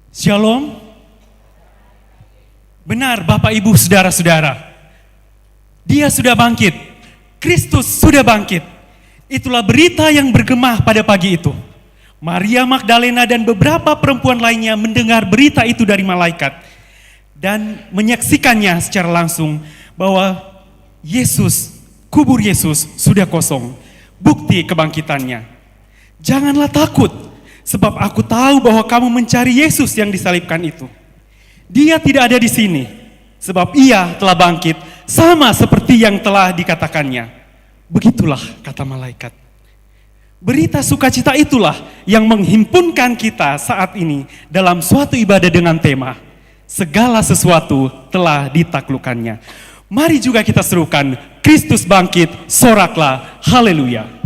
Shalom. Benar Bapak Ibu Saudara-saudara. Dia sudah bangkit. Kristus sudah bangkit. Itulah berita yang bergema pada pagi itu. Maria Magdalena dan beberapa perempuan lainnya mendengar berita itu dari malaikat dan menyaksikannya secara langsung bahwa kubur Yesus sudah kosong. Bukti kebangkitannya. Janganlah takut, sebab aku tahu bahwa kamu mencari Yesus yang disalibkan itu. Dia tidak ada di sini, sebab ia telah bangkit, sama seperti yang telah dikatakannya. Begitulah kata malaikat. Berita sukacita itulah yang menghimpunkan kita saat ini dalam suatu ibadah dengan tema segala sesuatu telah ditaklukkannya. Mari juga kita serukan, Kristus bangkit, soraklah, haleluya.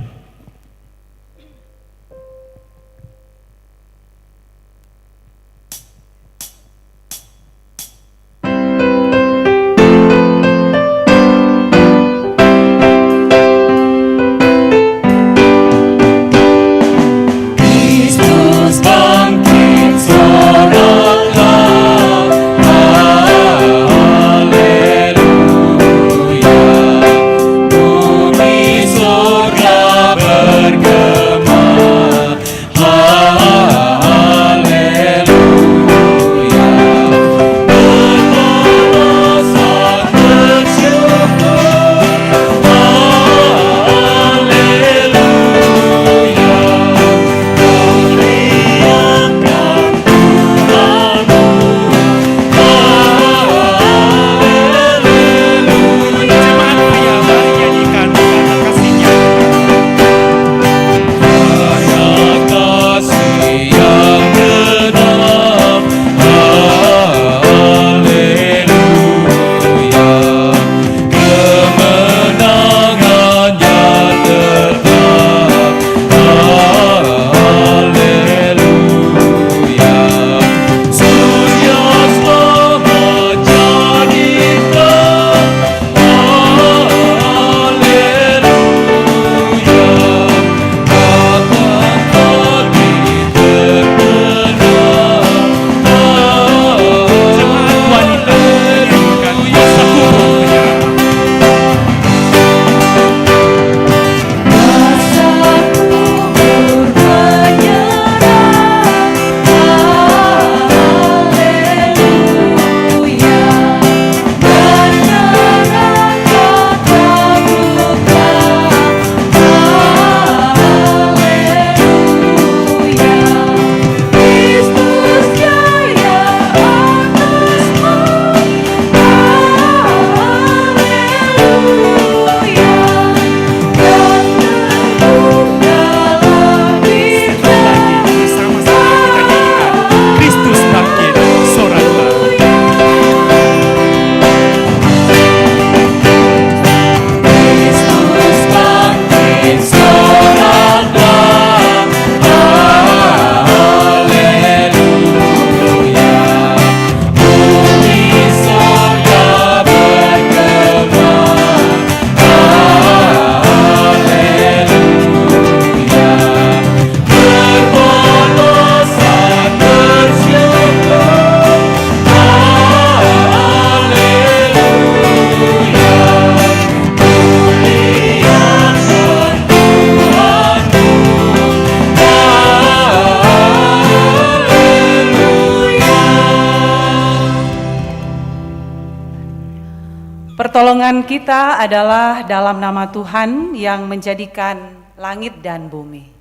Pertolongan kita adalah dalam nama Tuhan yang menjadikan langit dan bumi.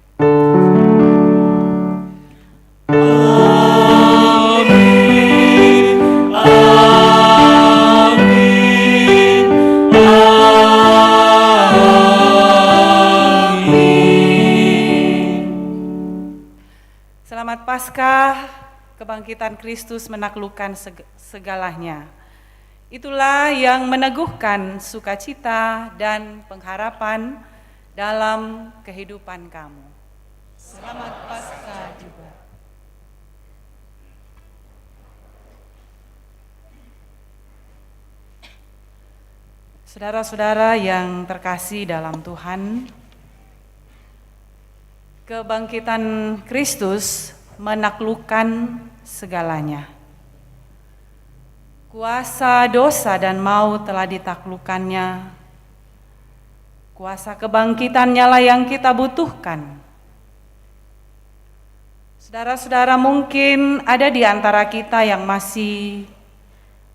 Amin, amin, amin. Selamat Paskah, kebangkitan Kristus menaklukkan segalanya. Itulah yang meneguhkan sukacita dan pengharapan dalam kehidupan kamu. Selamat Paskah juga. Saudara-saudara yang terkasih dalam Tuhan, kebangkitan Kristus menaklukkan segalanya. Kuasa dosa dan maut telah ditaklukkannya. Kuasa kebangkitannya lah yang kita butuhkan. Saudara-saudara, mungkin ada di antara kita yang masih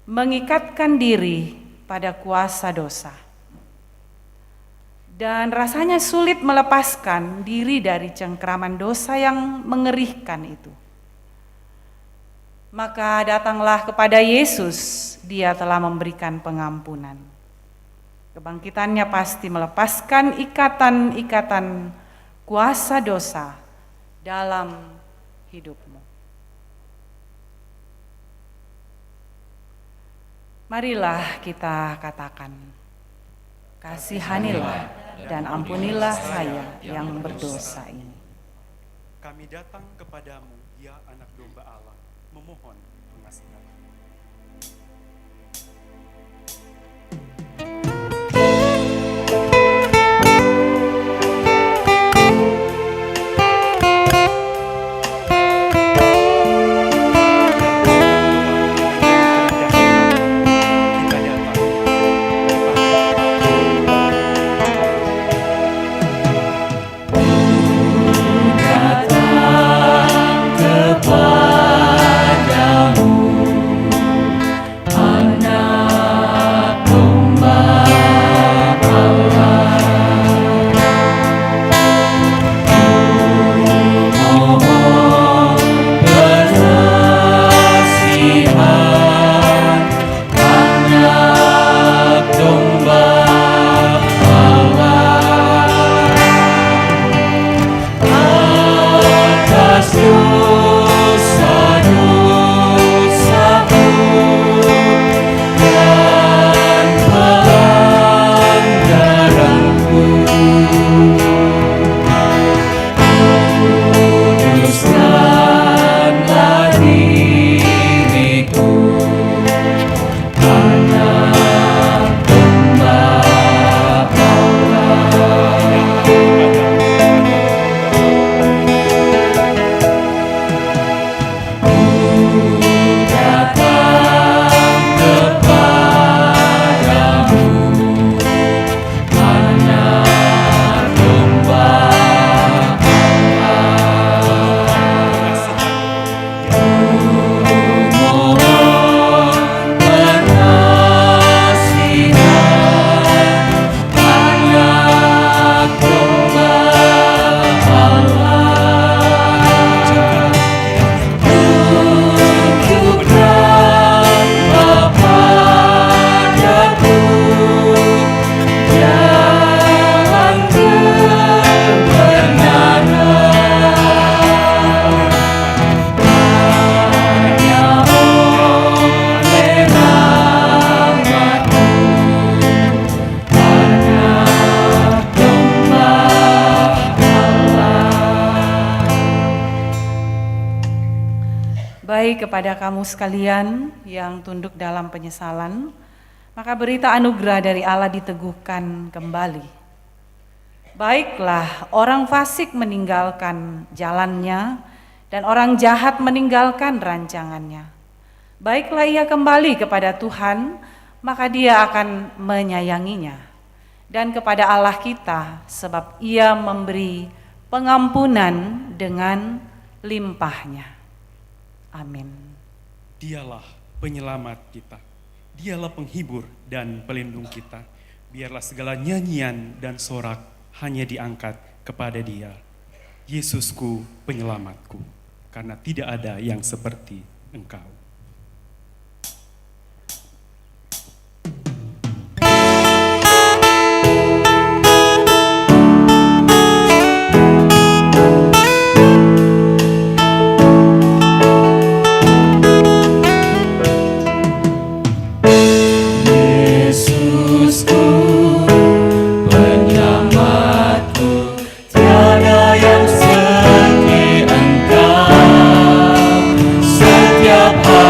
mengikatkan diri pada kuasa dosa. Dan rasanya sulit melepaskan diri dari cengkraman dosa yang mengerikan itu. Maka datanglah kepada Yesus, Dia telah memberikan pengampunan. Kebangkitannya pasti melepaskan ikatan-ikatan kuasa dosa dalam hidupmu. Marilah kita katakan, kasihanilah dan ampunilah saya yang berdosa ini. Kami datang kepadamu, ya anak domba Allah, memohon pengasihan. Baik, kepada kamu sekalian yang tunduk dalam penyesalan, maka berita anugerah dari Allah diteguhkan kembali. Baiklah, orang fasik meninggalkan jalannya dan orang jahat meninggalkan rancangannya. Baiklah ia kembali kepada Tuhan, maka Dia akan menyayanginya. Dan kepada Allah kita, sebab Ia memberi pengampunan dengan limpahnya. Amin. Dialah penyelamat kita, Dialah penghibur dan pelindung kita. Biarlah segala nyanyian dan sorak hanya diangkat kepada Dia. Yesusku, penyelamatku, karena tidak ada yang seperti Engkau. Setiap hari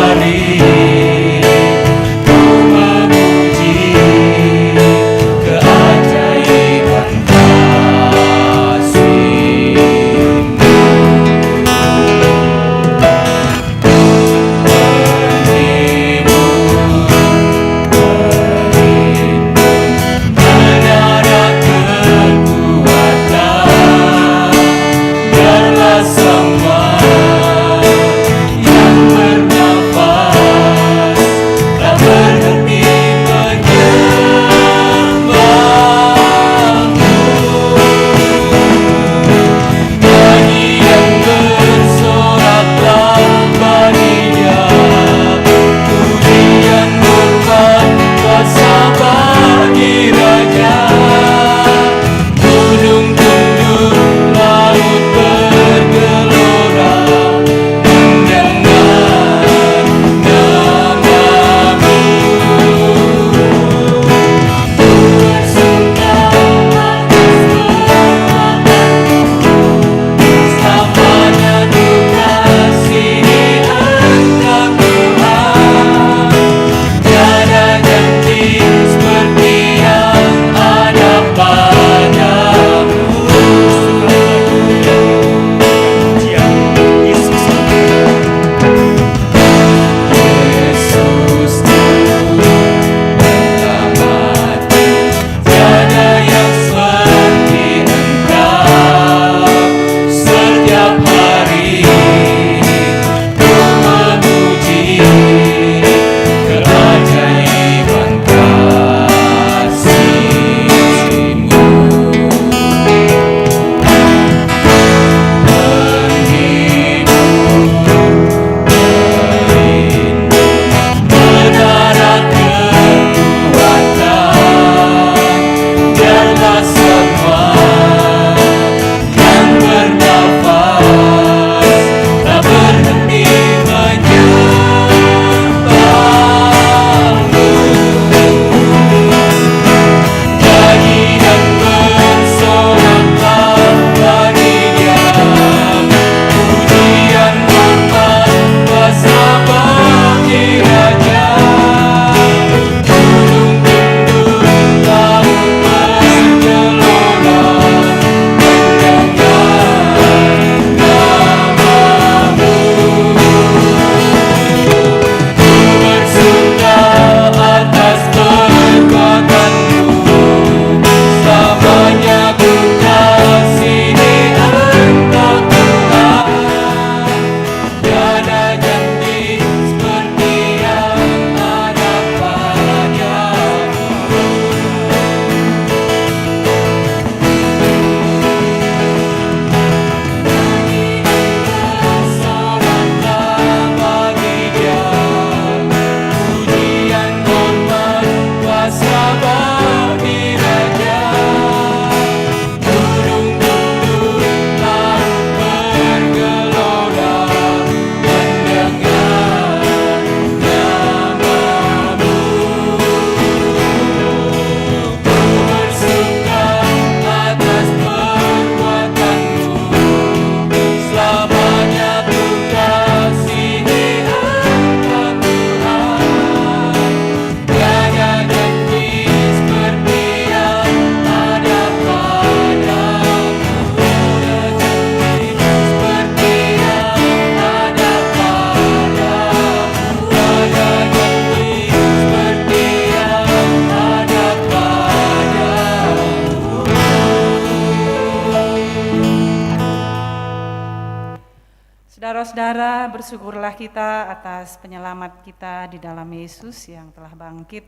Saudara-saudara, bersyukurlah kita atas penyelamat kita di dalam Yesus yang telah bangkit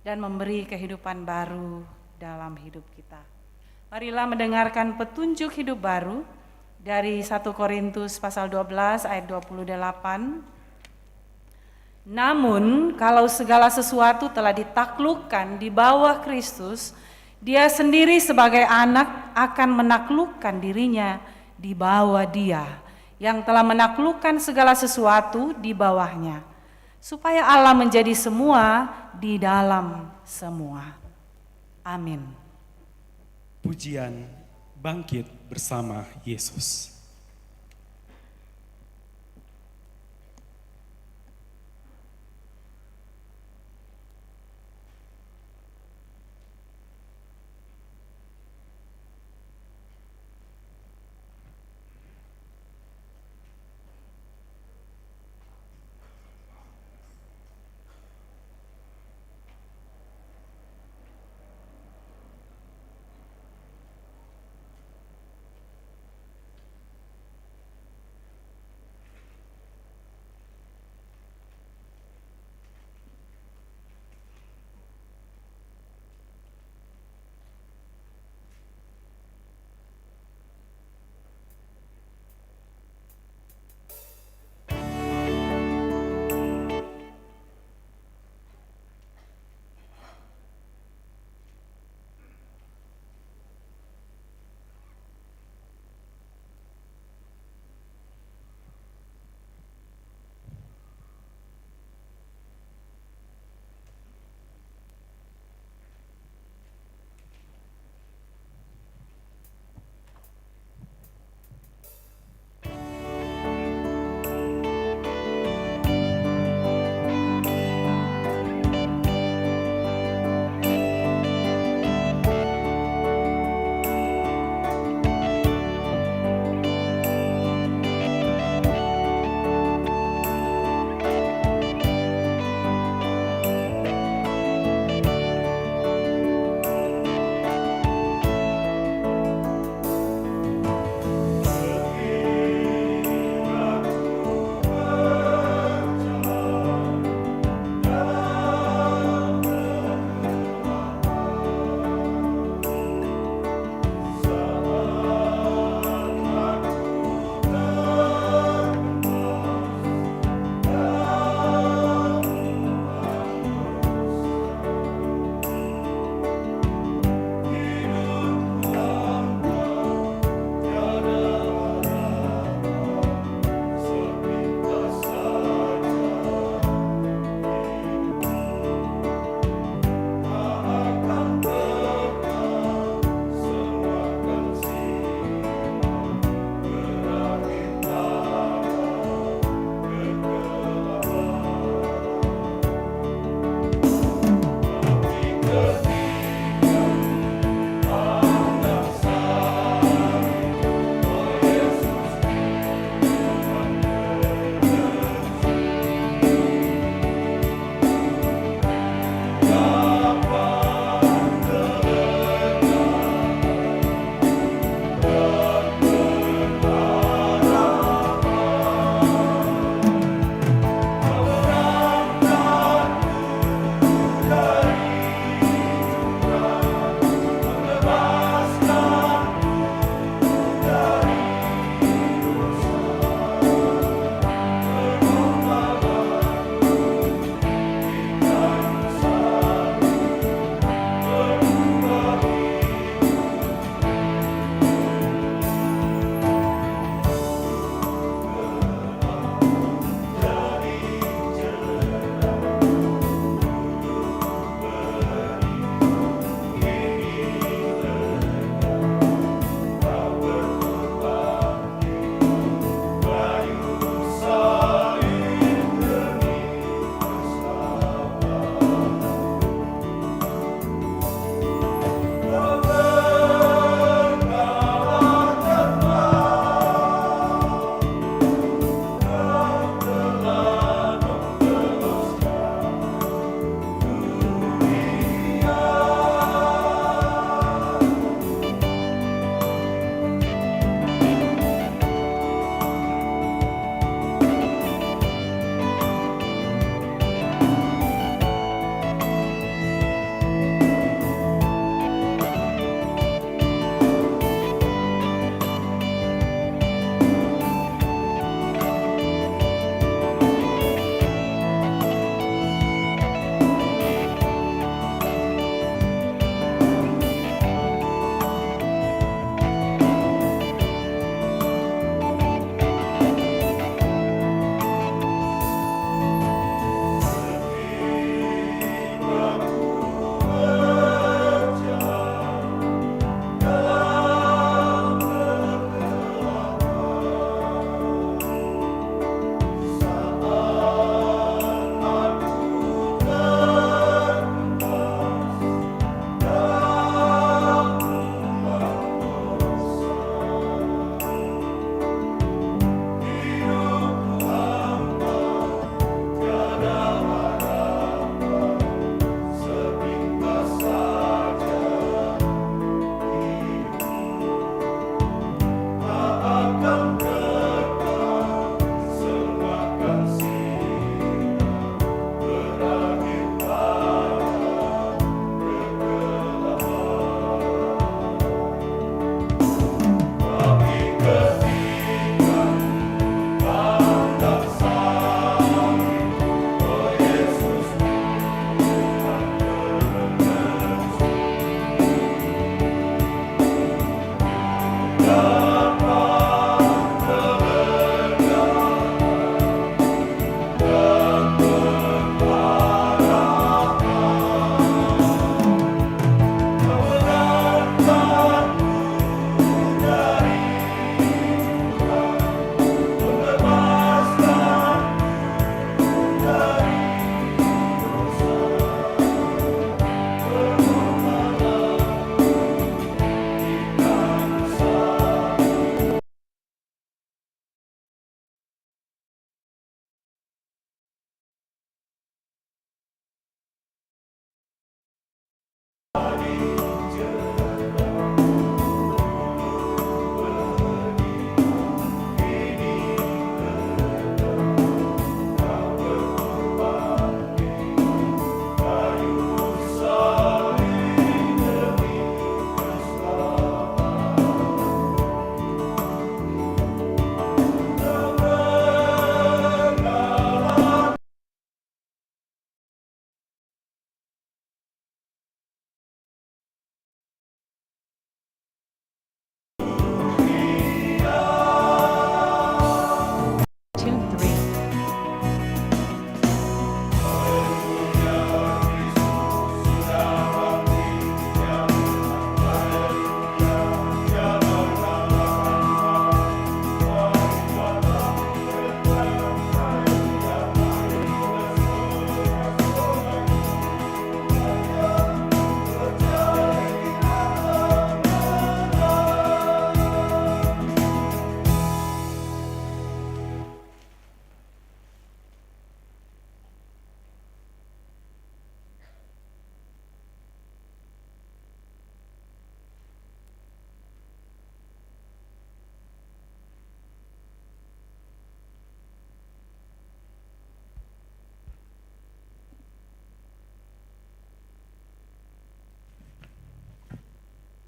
dan memberi kehidupan baru dalam hidup kita. Marilah mendengarkan petunjuk hidup baru dari 1 Korintus pasal 12 ayat 28. Namun kalau segala sesuatu telah ditaklukkan di bawah Kristus, Dia sendiri sebagai anak akan menaklukkan dirinya di bawah Dia yang telah menaklukkan segala sesuatu di bawahnya, supaya Allah menjadi semua di dalam semua. Amin. Pujian bangkit bersama Yesus.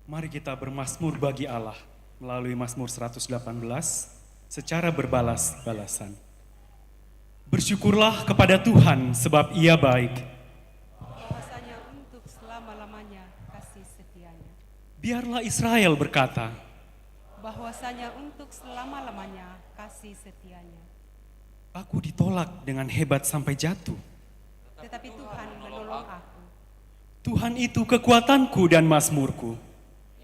Mari kita bermazmur bagi Allah melalui Mazmur 118 secara berbalas-balasan. Bersyukurlah kepada Tuhan sebab Ia baik. Bahwasanya untuk selama-lamanya kasih setianya. Biarlah Israel berkata, Bahwasanya untuk selama-lamanya kasih setianya. aku ditolak dengan hebat sampai jatuh. Tetapi Tuhan menolong aku. Tuhan itu kekuatanku dan mazmurku.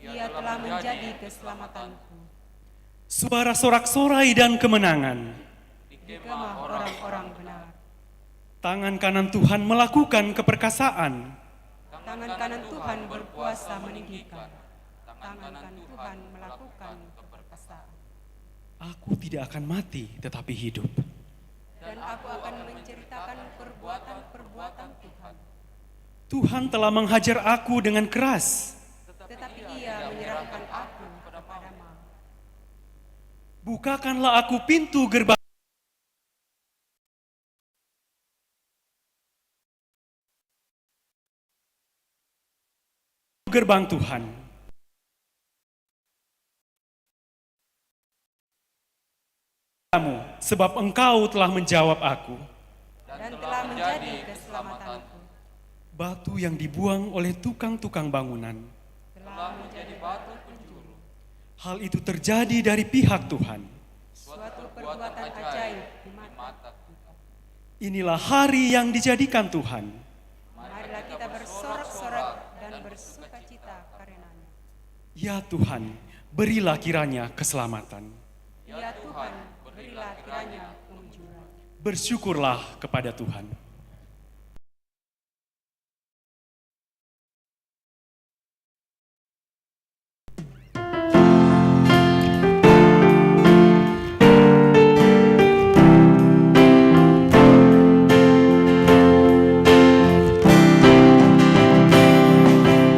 Ia telah menjadi keselamatanku. Suara sorak-sorai dan kemenangan. Di kemah orang-orang benar. Tangan kanan Tuhan melakukan keperkasaan. Tangan kanan Tuhan berkuasa meninggikan. Tangan kanan Tuhan melakukan keperkasaan. Aku tidak akan mati tetapi hidup. Dan aku akan menceritakan perbuatan-perbuatan Tuhan. Tuhan telah menghajar aku dengan keras. Tetapi Ia menyerahkan aku kepada maut. Bukakanlah aku pintu gerbang Tuhan. Sebab Engkau telah menjawab aku. Dan telah menjadi keselamatanku. Batu yang dibuang oleh tukang-tukang bangunan. Telah menjadi batu penjuru. Hal itu terjadi dari pihak Tuhan. Suatu perbuatan ajaib di mata Tuhan. Inilah hari yang dijadikan Tuhan. Marilah kita bersorak-sorak dan bersukacita karenanya. Ya Tuhan, berilah kiranya keselamatan. Ya Tuhan, berilah kiranya kemunculan. Bersyukurlah kepada Tuhan.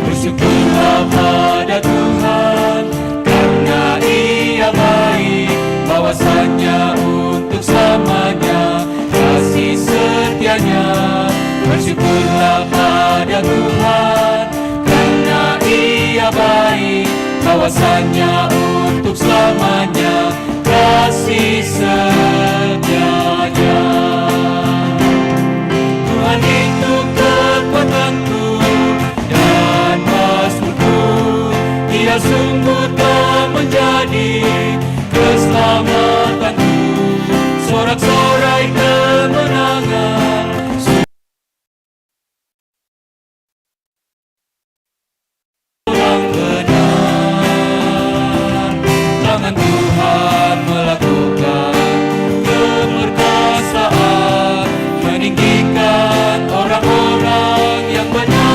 Bersyukurlah pada Tuhan karena Ia baik, bahwasanya untuk selamanya kasih setianya. Bersyukurlah pada Tuhan karena Ia baik, bahwasanya untuk selamanya kasih setianya. Tuhan itu kekuatanku dan mazmurku, Ia sungguh telah menjadi menjadi keselamatanku. Sorak-sorai kemenangan orang benar. Tangan Tuhan melakukan keperkasaan, meninggikan orang-orang yang benar.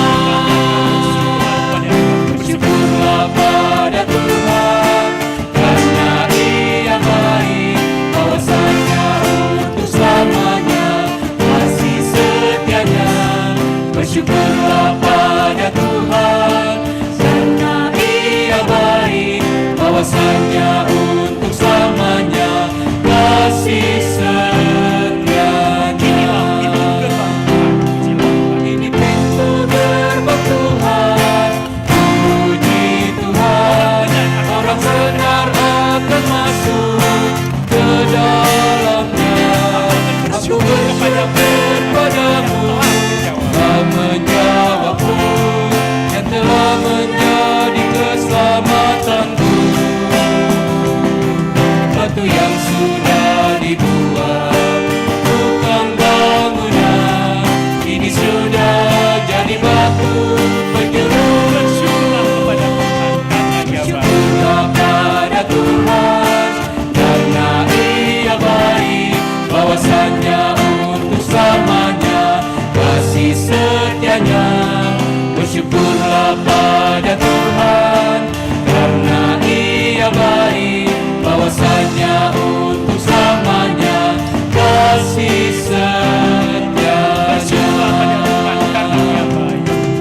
Bersyukurlah pada Tuhan, karena Ia baik, bahwasanya untuk selamanya kasih setianya. Bersyukurlah pada Tuhan, karena Ia baik, bahwasanya untuk selamanya kasih setianya. Ini pintu gerbang Tuhan, puji Tuhan. Orang benar akan masuk ke dalamnya. Aku bersyukur kepadamu, telah menjawabku, yang telah menjadi keselamatanku. Batu yang sudah dibuat tukang bangunan, ini sudah jadi batu penjuru. Bersyukurlah pada Tuhan, karena Ia baik, bahwasanya untuk selamanya kasih setianya. Bersyukurlah pada Tuhan, karena Ia baik, bahwasanya untuk selamanya kasih setianya.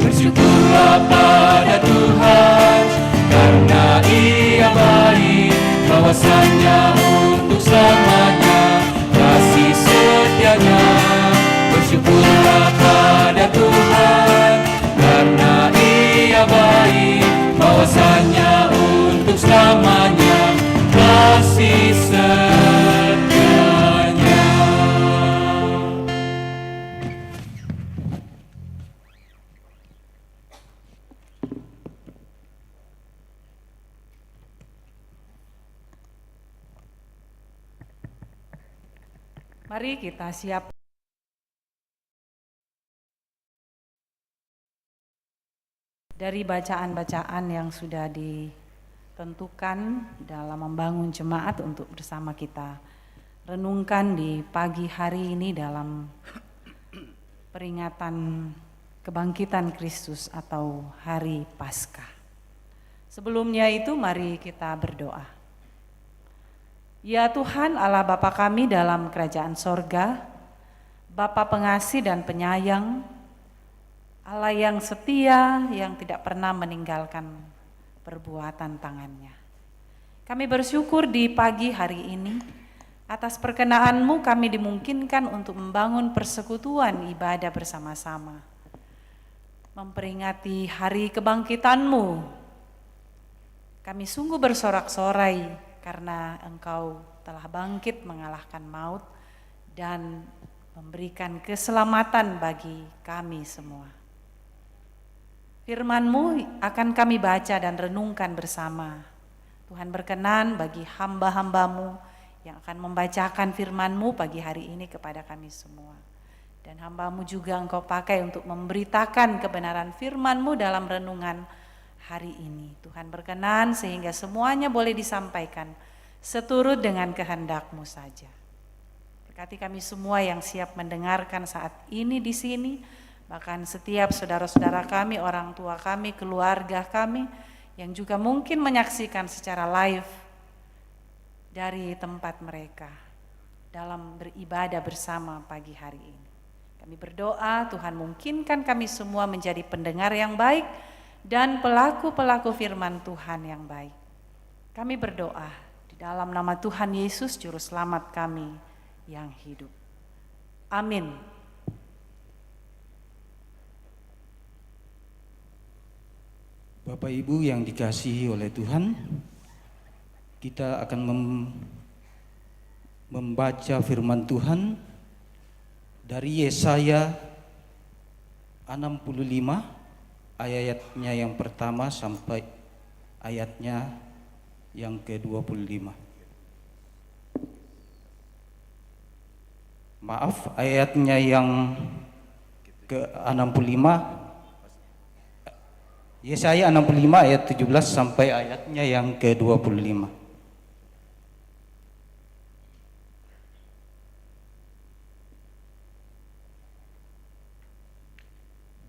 Bersyukurlah pada Tuhan, karena Ia baik, bahwasanya untuk selamanya kasih setianya. Bersyukurlah pada Tuhan, karena Ia baik, bahwasanya untuk selamanya kasih setianya. Mari kita siap. Dari bacaan-bacaan yang sudah ditentukan dalam membangun jemaat untuk bersama kita renungkan di pagi hari ini dalam peringatan kebangkitan Kristus atau hari Paskah. Sebelumnya itu mari kita berdoa. Ya Tuhan Allah Bapa kami dalam kerajaan sorga, Bapa pengasih dan penyayang, Allah yang setia, yang tidak pernah meninggalkan perbuatan tangannya. Kami bersyukur di pagi hari ini, atas perkenan-Mu kami dimungkinkan untuk membangun persekutuan ibadah bersama-sama. Memperingati hari kebangkitan-Mu, kami sungguh bersorak-sorai karena Engkau telah bangkit mengalahkan maut dan memberikan keselamatan bagi kami semua. Firman-Mu akan kami baca dan renungkan bersama. Tuhan berkenan bagi hamba-hamba-Mu yang akan membacakan firman-Mu pagi hari ini kepada kami semua. Dan hamba-Mu juga Engkau pakai untuk memberitakan kebenaran firman-Mu dalam renungan hari ini. Tuhan berkenan sehingga semuanya boleh disampaikan seturut dengan kehendak-Mu saja. Berkati kami semua yang siap mendengarkan saat ini di sini, bahkan setiap saudara-saudara kami, orang tua kami, keluarga kami, yang juga mungkin menyaksikan secara live dari tempat mereka dalam beribadah bersama pagi hari ini. Kami berdoa Tuhan mungkinkan kami semua menjadi pendengar yang baik dan pelaku-pelaku firman Tuhan yang baik. Kami berdoa di dalam nama Tuhan Yesus Juru Selamat kami yang hidup. Amin. Bapak Ibu yang dikasihi oleh Tuhan, kita akan membaca firman Tuhan dari Yesaya 65 ayatnya yang pertama sampai ayatnya yang ke-25. Maaf, ayatnya yang ke-65, Yesaya 65 ayat 17 sampai ayatnya yang ke-25.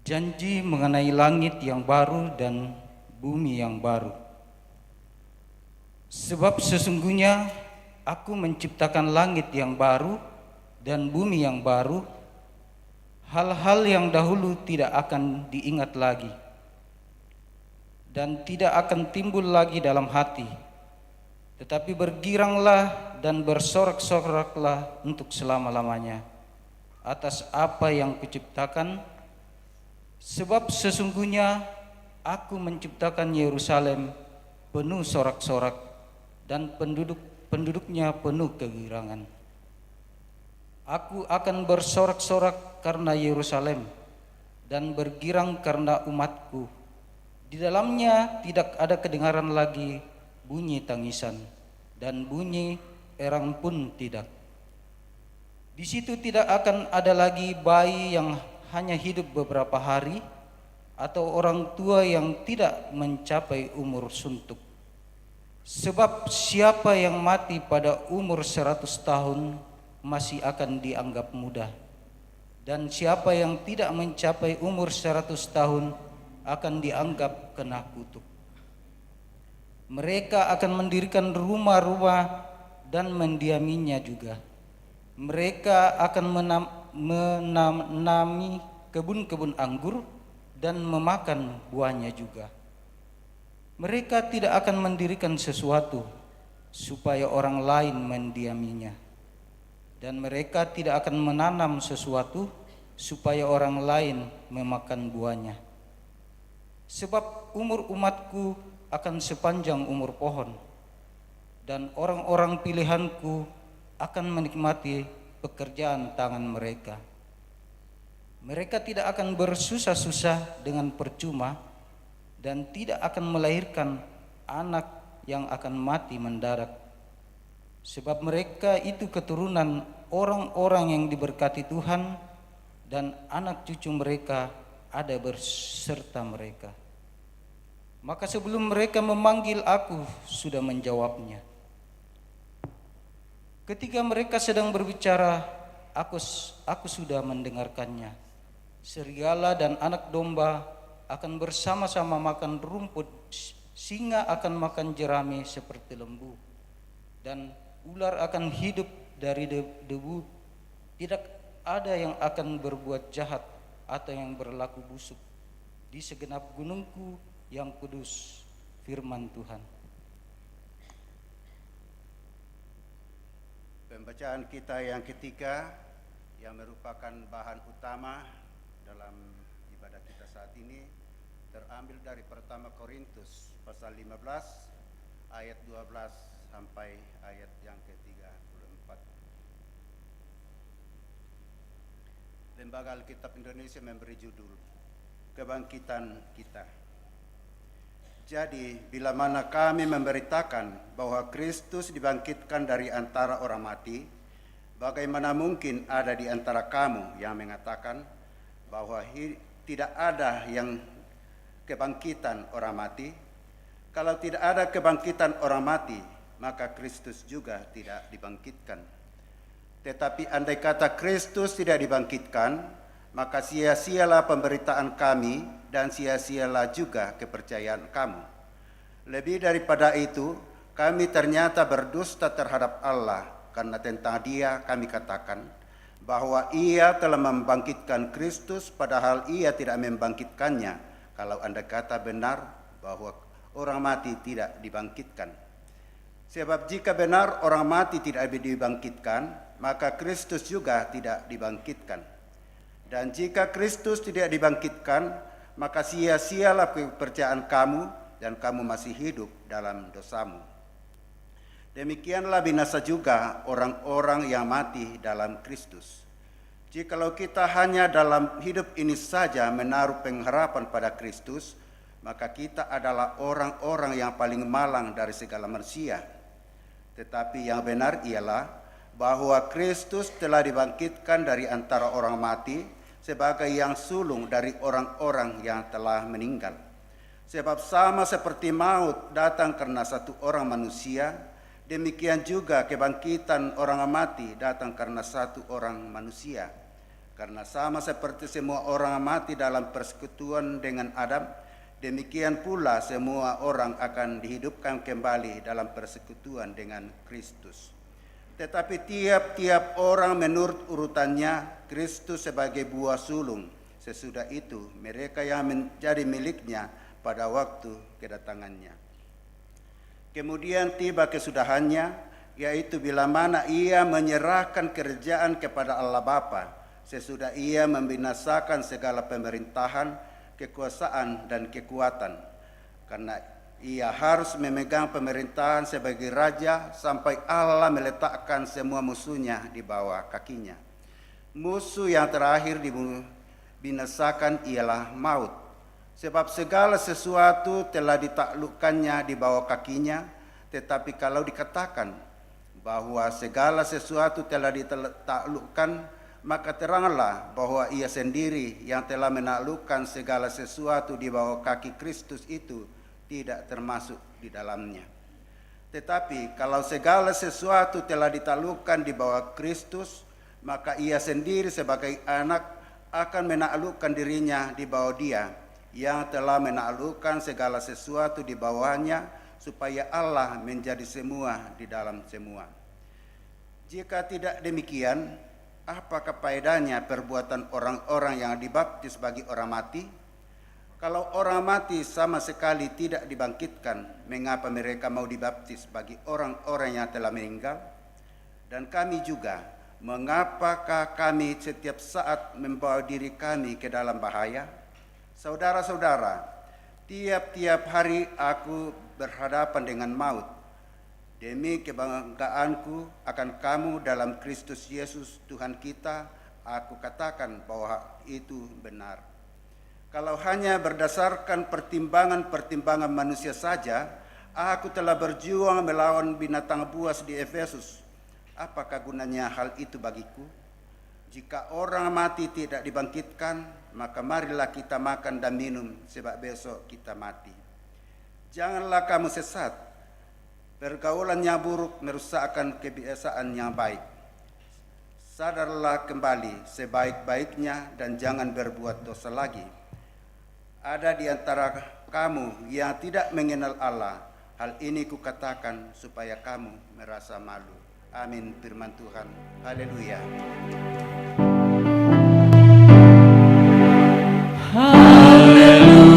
Janji mengenai langit yang baru dan bumi yang baru. Sebab sesungguhnya aku menciptakan langit yang baru dan bumi yang baru. Hal-hal yang dahulu tidak akan diingat lagi dan tidak akan timbul lagi dalam hati. Tetapi bergiranglah dan bersorak-soraklah untuk selama-lamanya atas apa yang kuciptakan. Sebab sesungguhnya aku menciptakan Yerusalem penuh sorak-sorak dan penduduknya penuh kegirangan. Aku akan bersorak-sorak karena Yerusalem dan bergirang karena umatku. Di dalamnya tidak ada kedengaran lagi bunyi tangisan dan bunyi erang pun tidak. Di situ tidak akan ada lagi bayi yang hanya hidup beberapa hari atau orang tua yang tidak mencapai umur suntuk. Sebab siapa yang mati pada umur 100 tahun masih akan dianggap muda, dan siapa yang tidak mencapai umur 100 tahun akan dianggap kena kutuk. Mereka akan mendirikan rumah-rumah dan mendiaminya juga. Mereka akan menanami kebun-kebun anggur dan memakan buahnya juga. Mereka tidak akan mendirikan sesuatu supaya orang lain mendiaminya, dan mereka tidak akan menanam sesuatu supaya orang lain memakan buahnya. Sebab umur umatku akan sepanjang umur pohon, dan orang-orang pilihanku akan menikmati pekerjaan tangan mereka. Mereka tidak akan bersusah-susah dengan percuma dan tidak akan melahirkan anak yang akan mati mendadak. Sebab mereka itu keturunan orang-orang yang diberkati Tuhan, dan anak cucu mereka ada berserta mereka. Maka sebelum mereka memanggil, aku sudah menjawabnya. Ketika mereka sedang berbicara, aku sudah mendengarkannya. Serigala dan anak domba akan bersama-sama makan rumput, singa akan makan jerami seperti lembu, dan ular akan hidup dari debu. Tidak ada yang akan berbuat jahat atau yang berlaku busuk di segenap gunungku yang kudus, firman Tuhan. Pembacaan kita yang ketiga yang merupakan bahan utama dalam ibadah kita saat ini terambil dari pertama Korintus pasal 15 ayat 12 sampai ayat yang ke-34. Lembaga Alkitab Indonesia memberi judul Kebangkitan Kita. Jadi, bila mana kami memberitakan bahwa Kristus dibangkitkan dari antara orang mati, bagaimana mungkin ada di antara kamu yang mengatakan bahwa tidak ada yang kebangkitan orang mati? Kalau tidak ada kebangkitan orang mati, maka Kristus juga tidak dibangkitkan. Tetapi andai kata Kristus tidak dibangkitkan, maka sia-sialah pemberitaan kami dan sia-sialah juga kepercayaan kamu. Lebih daripada itu, kami ternyata berdusta terhadap Allah, karena tentang Dia kami katakan bahwa Ia telah membangkitkan Kristus, padahal Ia tidak membangkitkannya, kalau andai kata benar bahwa orang mati tidak dibangkitkan. Sebab jika benar orang mati tidak dibangkitkan, maka Kristus juga tidak dibangkitkan. Dan jika Kristus tidak dibangkitkan, maka sia-sialah kepercayaan kamu dan kamu masih hidup dalam dosamu. Demikianlah binasa juga orang-orang yang mati dalam Kristus. Jikalau kita hanya dalam hidup ini saja menaruh pengharapan pada Kristus, maka kita adalah orang-orang yang paling malang dari segala manusia. Tetapi yang benar ialah bahwa Kristus telah dibangkitkan dari antara orang mati sebagai yang sulung dari orang-orang yang telah meninggal. Sebab sama seperti maut datang karena satu orang manusia, demikian juga kebangkitan orang mati datang karena satu orang manusia. Karena sama seperti semua orang mati dalam persekutuan dengan Adam, demikian pula semua orang akan dihidupkan kembali dalam persekutuan dengan Kristus. Tetapi tiap-tiap orang menurut urutannya, Kristus sebagai buah sulung. Sesudah itu mereka yang menjadi miliknya pada waktu kedatangannya. Kemudian tiba kesudahannya, yaitu bila mana ia menyerahkan kerajaan kepada Allah Bapa, sesudah ia membinasakan segala pemerintahan, kekuasaan, dan kekuatan. Karena ia harus memegang pemerintahan sebagai raja sampai Allah meletakkan semua musuhnya di bawah kakinya. Musuh yang terakhir dibinasakan ialah maut. Sebab segala sesuatu telah ditaklukkannya di bawah kakinya, tetapi kalau dikatakan bahwa segala sesuatu telah ditaklukkan, maka teranglah bahwa ia sendiri yang telah menaklukkan segala sesuatu di bawah kaki Kristus itu tidak termasuk di dalamnya. Tetapi kalau segala sesuatu telah ditaklukkan di bawah Kristus, maka ia sendiri sebagai anak akan menaklukkan dirinya di bawah Dia yang telah menaklukkan segala sesuatu di bawahnya, supaya Allah menjadi semua di dalam semua. Jika tidak demikian, apakah faedahnya perbuatan orang-orang yang dibaptis bagi orang mati? Kalau orang mati sama sekali tidak dibangkitkan, mengapa mereka mau dibaptis bagi orang-orang yang telah meninggal? Dan kami juga, mengapakah kami setiap saat membawa diri kami ke dalam bahaya? Saudara-saudara, tiap-tiap hari aku berhadapan dengan maut. Demi kebanggaanku akan kamu dalam Kristus Yesus Tuhan kita, aku katakan bahwa itu benar. Kalau hanya berdasarkan pertimbangan-pertimbangan manusia saja, aku telah berjuang melawan binatang buas di Efesus. Apakah gunanya hal itu bagiku? Jika orang mati tidak dibangkitkan, maka marilah kita makan dan minum, sebab besok kita mati. Janganlah kamu sesat. Pergaulan yang buruk merusakkan kebiasaan yang baik. Sadarlah kembali sebaik-baiknya dan jangan berbuat dosa lagi. Ada di antara kamu yang tidak mengenal Allah. Hal ini kukatakan supaya kamu merasa malu. Amin, firman Tuhan. Haleluya. Haleluya,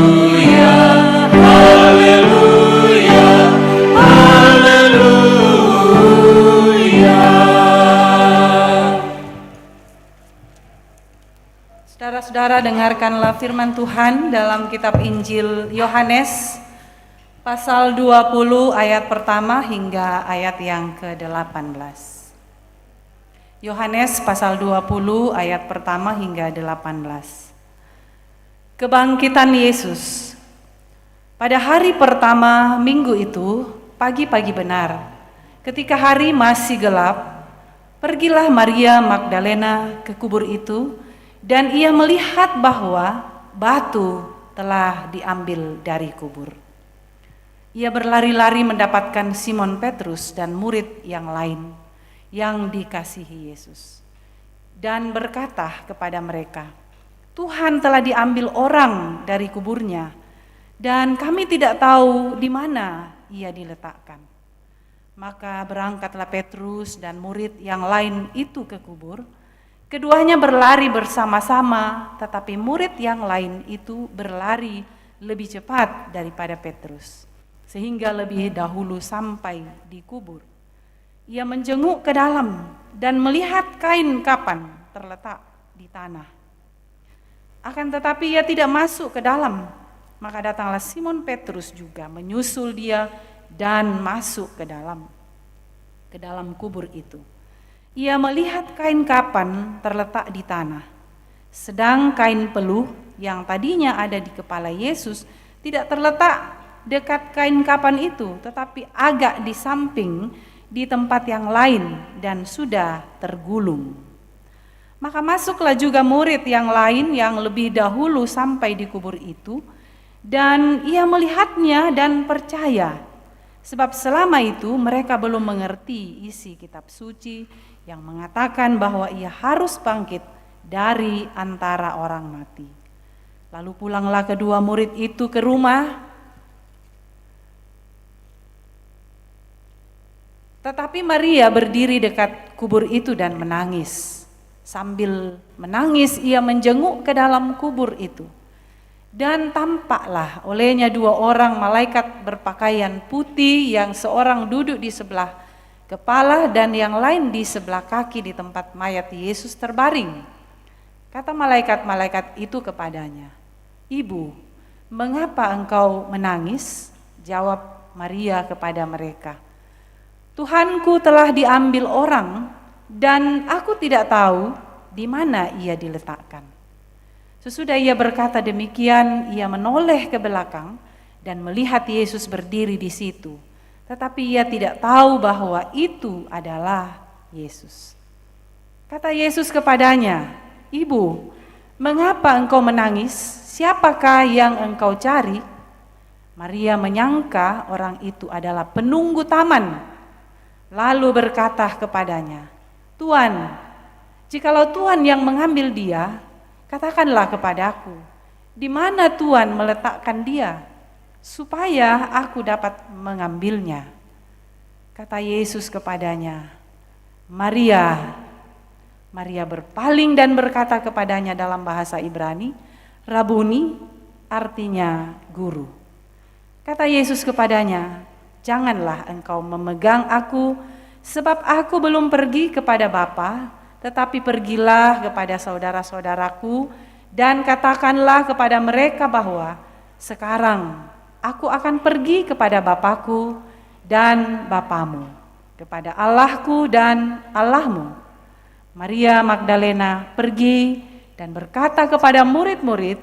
haleluya, haleluya. Saudara-saudara, dengarkanlah firman Tuhan dalam kitab Injil Yohanes pasal 20 ayat pertama hingga ayat yang ke-18. Yohanes pasal 20 ayat pertama hingga 18. Kebangkitan Yesus. Pada hari pertama minggu itu, pagi-pagi benar, ketika hari masih gelap, pergilah Maria Magdalena ke kubur itu, dan ia melihat bahwa batu telah diambil dari kubur. Ia berlari-lari mendapatkan Simon Petrus dan murid yang lain yang dikasihi Yesus, dan berkata kepada mereka, "Tuhan telah diambil orang dari kuburnya, dan kami tidak tahu di mana ia diletakkan." Maka berangkatlah Petrus dan murid yang lain itu ke kubur. Keduanya berlari bersama-sama, tetapi murid yang lain itu berlari lebih cepat daripada Petrus, sehingga lebih dahulu sampai di kubur. Ia menjenguk ke dalam dan melihat kain kapan terletak di tanah. Akan tetapi ia tidak masuk ke dalam. Maka datanglah Simon Petrus juga menyusul dia dan masuk ke dalam kubur itu. Ia melihat kain kapan terletak di tanah, sedang kain peluh yang tadinya ada di kepala Yesus tidak terletak dekat kain kapan itu, tetapi agak di samping di tempat yang lain dan sudah tergulung. Maka masuklah juga murid yang lain yang lebih dahulu sampai di kubur itu, dan ia melihatnya dan percaya. Sebab selama itu mereka belum mengerti isi kitab suci yang mengatakan bahwa ia harus bangkit dari antara orang mati. Lalu pulanglah kedua murid itu ke rumah. Tetapi Maria berdiri dekat kubur itu dan menangis. Sambil menangis ia menjenguk ke dalam kubur itu. Dan tampaklah olehnya dua orang malaikat berpakaian putih, yang seorang duduk di sebelah kepala dan yang lain di sebelah kaki di tempat mayat Yesus terbaring. Kata malaikat-malaikat itu kepadanya, "Ibu, mengapa engkau menangis?" Jawab Maria kepada mereka, "Tuhanku telah diambil orang dan aku tidak tahu di mana ia diletakkan." Sesudah ia berkata demikian, ia menoleh ke belakang dan melihat Yesus berdiri di situ. Tetapi ia tidak tahu bahwa itu adalah Yesus. Kata Yesus kepadanya, "Ibu, mengapa engkau menangis? Siapakah yang engkau cari?" Maria menyangka orang itu adalah penunggu taman. Lalu berkata kepadanya, "Tuan, jikalau Tuhan yang mengambil dia, katakanlah kepadaku, di mana Tuhan meletakkan dia, supaya aku dapat mengambilnya." Kata Yesus kepadanya, "Maria." Maria berpaling dan berkata kepadanya dalam bahasa Ibrani, "Rabuni," artinya guru. Kata Yesus kepadanya, "Janganlah engkau memegang aku, sebab aku belum pergi kepada Bapa, tetapi pergilah kepada saudara-saudaraku dan katakanlah kepada mereka bahwa sekarang aku akan pergi kepada Bapakku dan Bapamu, kepada Allahku dan Allahmu." Maria Magdalena pergi dan berkata kepada murid-murid,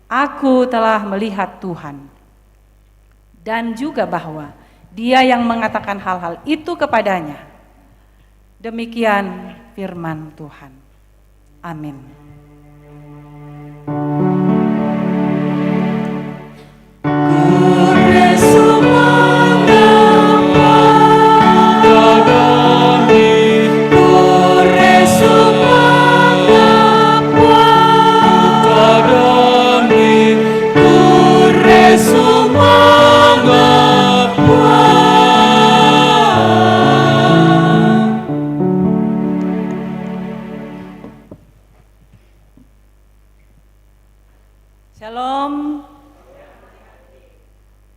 "Aku telah melihat Tuhan." Dan juga bahwa Dia yang mengatakan hal-hal itu kepadanya. Demikian firman Tuhan. Amin. Shalom.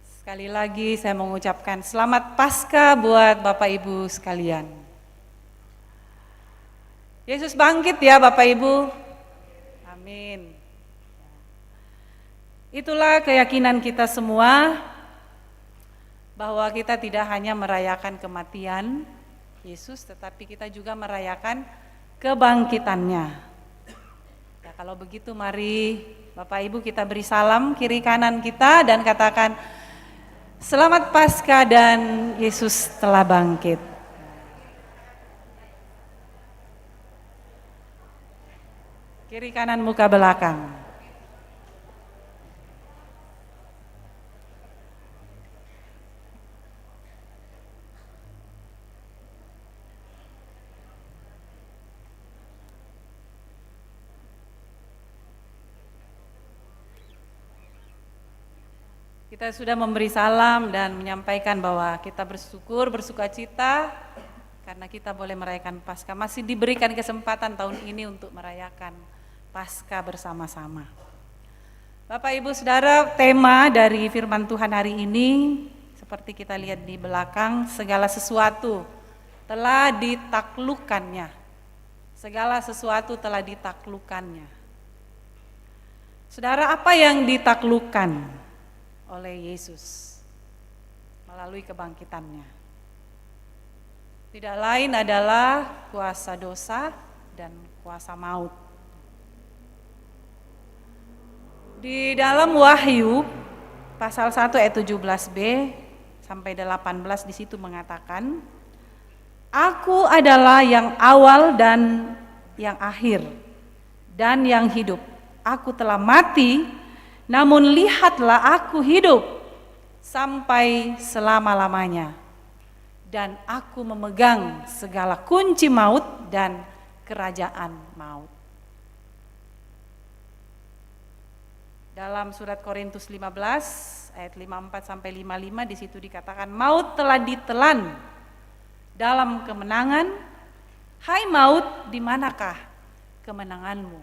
Sekali lagi saya mengucapkan selamat Paskah buat Bapak Ibu sekalian. Yesus bangkit ya Bapak Ibu. Amin. Itulah keyakinan kita semua, bahwa kita tidak hanya merayakan kematian Yesus, tetapi kita juga merayakan kebangkitannya. Ya, kalau begitu mari Bapak Ibu kita beri salam kiri kanan kita dan katakan, "Selamat Paskah dan Yesus telah bangkit." Kiri kanan muka belakang. Kita sudah memberi salam dan menyampaikan bahwa kita bersyukur, bersukacita karena kita boleh merayakan Paskah. Masih diberikan kesempatan tahun ini untuk merayakan Paskah bersama-sama. Bapak Ibu Saudara, tema dari firman Tuhan hari ini seperti kita lihat di belakang, segala sesuatu telah ditaklukkannya. Segala sesuatu telah ditaklukkannya. Saudara, apa yang ditaklukkan oleh Yesus melalui kebangkitannya? Tidak lain adalah kuasa dosa dan kuasa maut. Di dalam Wahyu pasal 1 ayat 17b sampai 18 di situ mengatakan, Aku adalah yang awal dan yang akhir dan yang hidup. Aku telah mati, namun lihatlah aku hidup sampai selama-lamanya. Dan aku memegang segala kunci maut dan kerajaan maut. Dalam surat Korintus 15 ayat 54 sampai 55 di situ dikatakan, maut telah ditelan dalam kemenangan. Hai maut, di manakah kemenanganmu?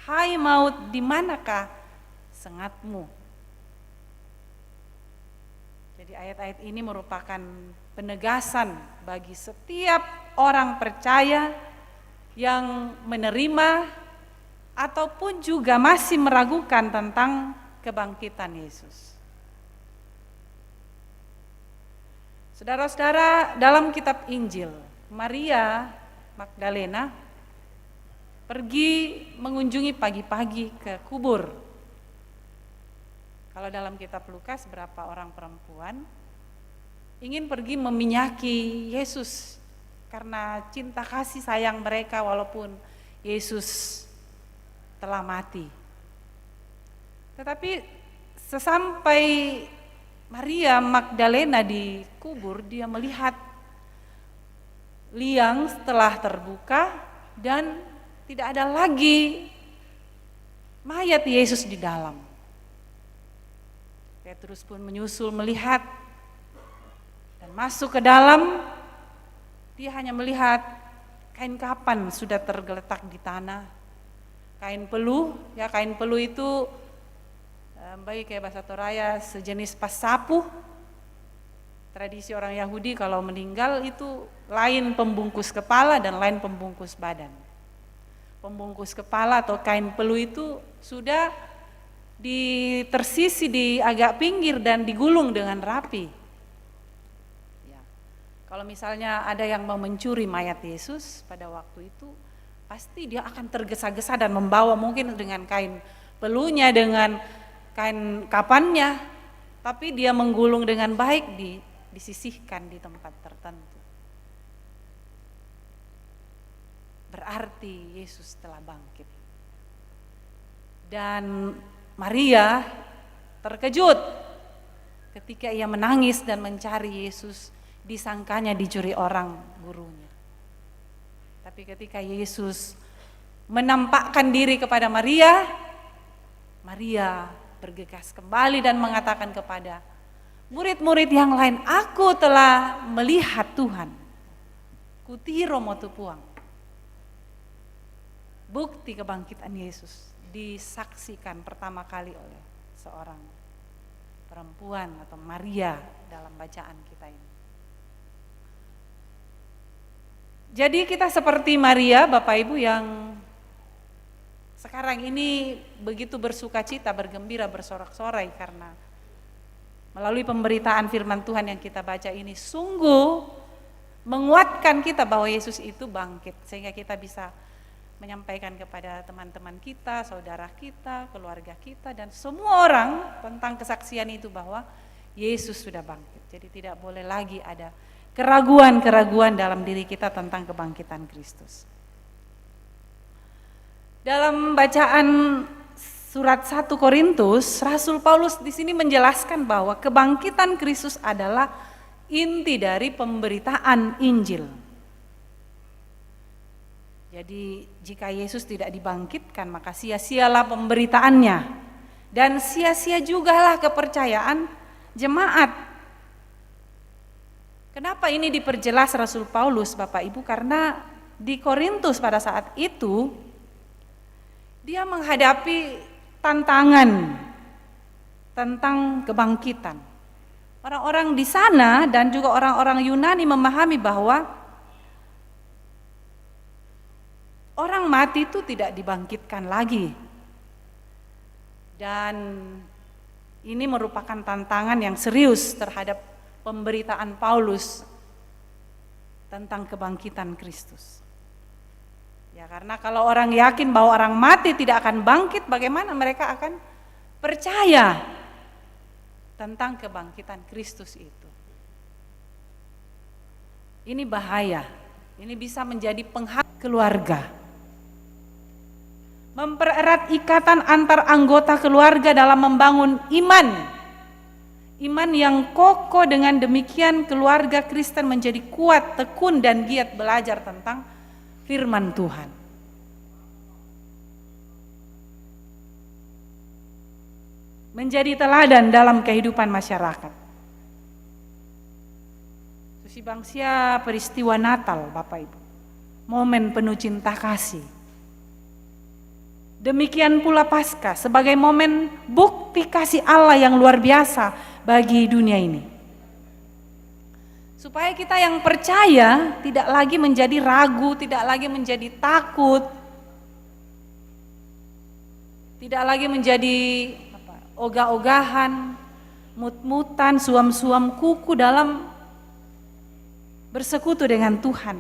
Hai maut, di manakah sengatmu? Jadi ayat-ayat ini merupakan penegasan bagi setiap orang percaya yang menerima ataupun juga masih meragukan tentang kebangkitan Yesus. Saudara-saudara, dalam kitab Injil, Maria Magdalena pergi mengunjungi pagi-pagi ke kubur. Kalau dalam kitab Lukas, berapa orang perempuan ingin pergi meminyaki Yesus karena cinta kasih sayang mereka walaupun Yesus telah mati. Tetapi sesampai Maria Magdalena di kubur, dia melihat liang telah terbuka dan tidak ada lagi mayat Yesus di dalam. Petrus pun menyusul melihat dan masuk ke dalam. Dia hanya melihat kain kapan sudah tergeletak di tanah. Kain peluh, ya kain peluh itu baik kayak bahasa Toraya sejenis pasapu. Tradisi orang Yahudi kalau meninggal itu lain pembungkus kepala dan lain pembungkus badan. Pembungkus kepala atau kain peluh itu sudah tersisi di agak pinggir dan digulung dengan rapi. Ya. Kalau misalnya ada yang mau mencuri mayat Yesus pada waktu itu, pasti dia akan tergesa-gesa dan membawa mungkin dengan kain peluhnya, dengan kain kapannya, tapi dia menggulung dengan baik, disisihkan di tempat tertentu. Berarti Yesus telah bangkit. Dan Maria terkejut ketika ia menangis dan mencari Yesus, disangkanya dicuri orang gurunya. Tapi ketika Yesus menampakkan diri kepada Maria, Maria bergegas kembali dan mengatakan kepada murid-murid yang lain, aku telah melihat Tuhan. Kutiro motu puang. Bukti kebangkitan Yesus disaksikan pertama kali oleh seorang perempuan atau Maria dalam bacaan kita ini. Jadi kita seperti Maria, Bapak Ibu, yang sekarang ini begitu bersuka cita, bergembira, bersorak-sorai karena melalui pemberitaan firman Tuhan yang kita baca ini sungguh menguatkan kita bahwa Yesus itu bangkit, sehingga kita bisa menyampaikan kepada teman-teman kita, saudara kita, keluarga kita, dan semua orang tentang kesaksian itu bahwa Yesus sudah bangkit. Jadi tidak boleh lagi ada keraguan-keraguan dalam diri kita tentang kebangkitan Kristus. Dalam bacaan surat 1 Korintus, Rasul Paulus di sini menjelaskan bahwa kebangkitan Kristus adalah inti dari pemberitaan Injil. Jadi jika Yesus tidak dibangkitkan, maka sia-sialah pemberitaannya dan sia-sia jugalah kepercayaan jemaat. Kenapa ini diperjelas Rasul Paulus, Bapak Ibu? Karena di Korintus pada saat itu dia menghadapi tantangan tentang kebangkitan. Orang-orang di sana dan juga orang-orang Yunani memahami bahwa orang mati itu tidak dibangkitkan lagi. Dan ini merupakan tantangan yang serius terhadap pemberitaan Paulus tentang kebangkitan Kristus. Ya, karena kalau orang yakin bahwa orang mati tidak akan bangkit, bagaimana mereka akan percaya tentang kebangkitan Kristus itu. Ini bahaya, ini bisa menjadi penghalang keluarga. Mempererat ikatan antar anggota keluarga dalam membangun iman. Iman yang kokoh, dengan demikian keluarga Kristen menjadi kuat, tekun, dan giat belajar tentang firman Tuhan. Menjadi teladan dalam kehidupan masyarakat. Susi bangsia peristiwa Natal, Bapak Ibu. Momen penuh cinta kasih. Demikian pula Paskah sebagai momen bukti kasih Allah yang luar biasa bagi dunia ini. Supaya kita yang percaya tidak lagi menjadi ragu, tidak lagi menjadi takut, tidak lagi menjadi ogah-ogahan, mut-mutan, suam-suam kuku dalam bersekutu dengan Tuhan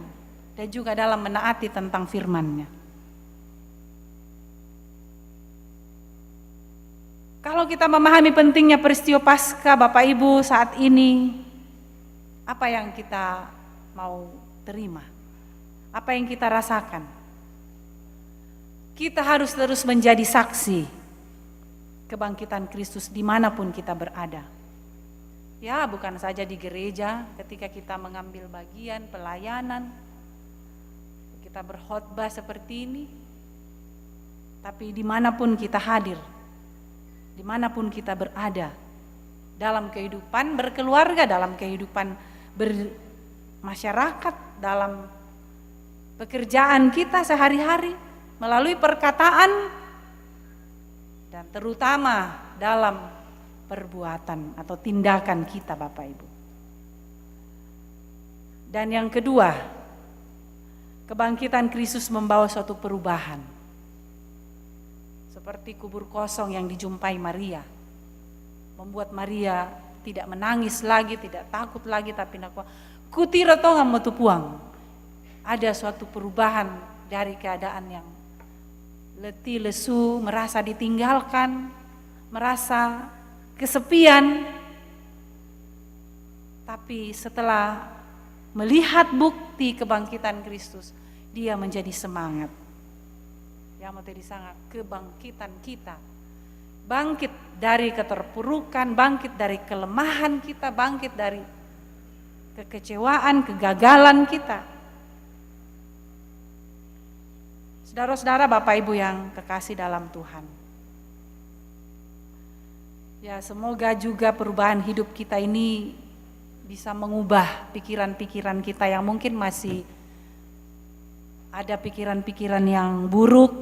dan juga dalam menaati tentang firman-Nya. Kalau kita memahami pentingnya peristiwa Paskah Bapak Ibu saat ini, apa yang kita mau terima? Apa yang kita rasakan? Kita harus terus menjadi saksi kebangkitan Kristus dimanapun kita berada. Ya, bukan saja di gereja ketika kita mengambil bagian pelayanan, kita berkhotbah seperti ini, tapi dimanapun kita hadir, dimanapun kita berada, dalam kehidupan berkeluarga, dalam kehidupan bermasyarakat, dalam pekerjaan kita sehari-hari, melalui perkataan, dan terutama dalam perbuatan atau tindakan kita Bapak Ibu. Dan yang kedua, kebangkitan Kristus membawa suatu perubahan. Seperti kubur kosong yang dijumpai Maria, membuat Maria tidak menangis lagi, tidak takut lagi, tapi kutira tonga metu puang. Ada suatu perubahan dari keadaan yang letih, lesu, merasa ditinggalkan, merasa kesepian. Tapi setelah melihat bukti kebangkitan Kristus, dia menjadi semangat. Yang mau disangka kebangkitan kita, bangkit dari keterpurukan, bangkit dari kelemahan kita, bangkit dari kekecewaan, kegagalan kita. Saudara-saudara, Bapak Ibu yang kekasih dalam Tuhan, ya semoga juga perubahan hidup kita ini bisa mengubah pikiran-pikiran kita yang mungkin masih ada pikiran-pikiran yang buruk,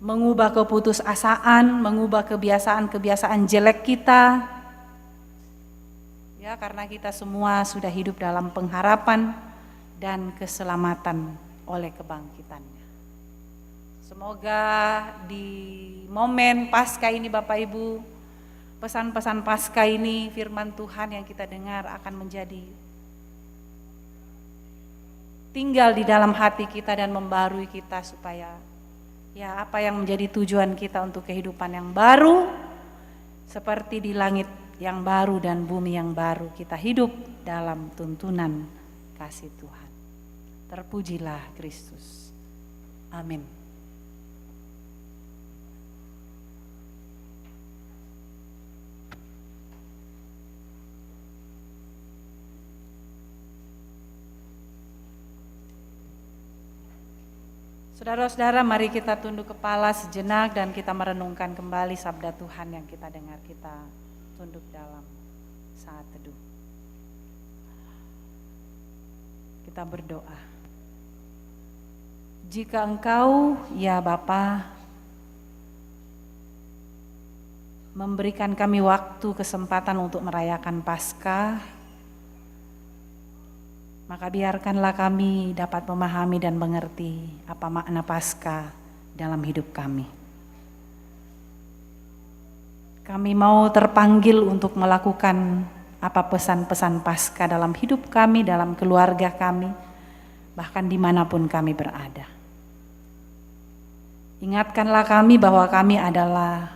mengubah keputusasaan, mengubah kebiasaan-kebiasaan jelek kita. Ya, karena kita semua sudah hidup dalam pengharapan dan keselamatan oleh kebangkitannya. Semoga di momen Paskah ini Bapak Ibu, pesan-pesan Paskah ini, firman Tuhan yang kita dengar akan menjadi tinggal di dalam hati kita dan membarui kita, supaya ya apa yang menjadi tujuan kita untuk kehidupan yang baru, seperti di langit yang baru dan bumi yang baru, kita hidup dalam tuntunan kasih Tuhan. Terpujilah Kristus. Amin. Saudara-saudara, mari kita tunduk kepala sejenak dan kita merenungkan kembali sabda Tuhan yang kita dengar. Kita tunduk dalam saat teduh. Kita berdoa. Jika Engkau, ya Bapa, memberikan kami waktu kesempatan untuk merayakan Paskah, maka biarkanlah kami dapat memahami dan mengerti apa makna Paskah dalam hidup kami. Kami mau terpanggil untuk melakukan apa pesan-pesan Paskah dalam hidup kami, dalam keluarga kami, bahkan dimanapun kami berada. Ingatkanlah kami bahwa kami adalah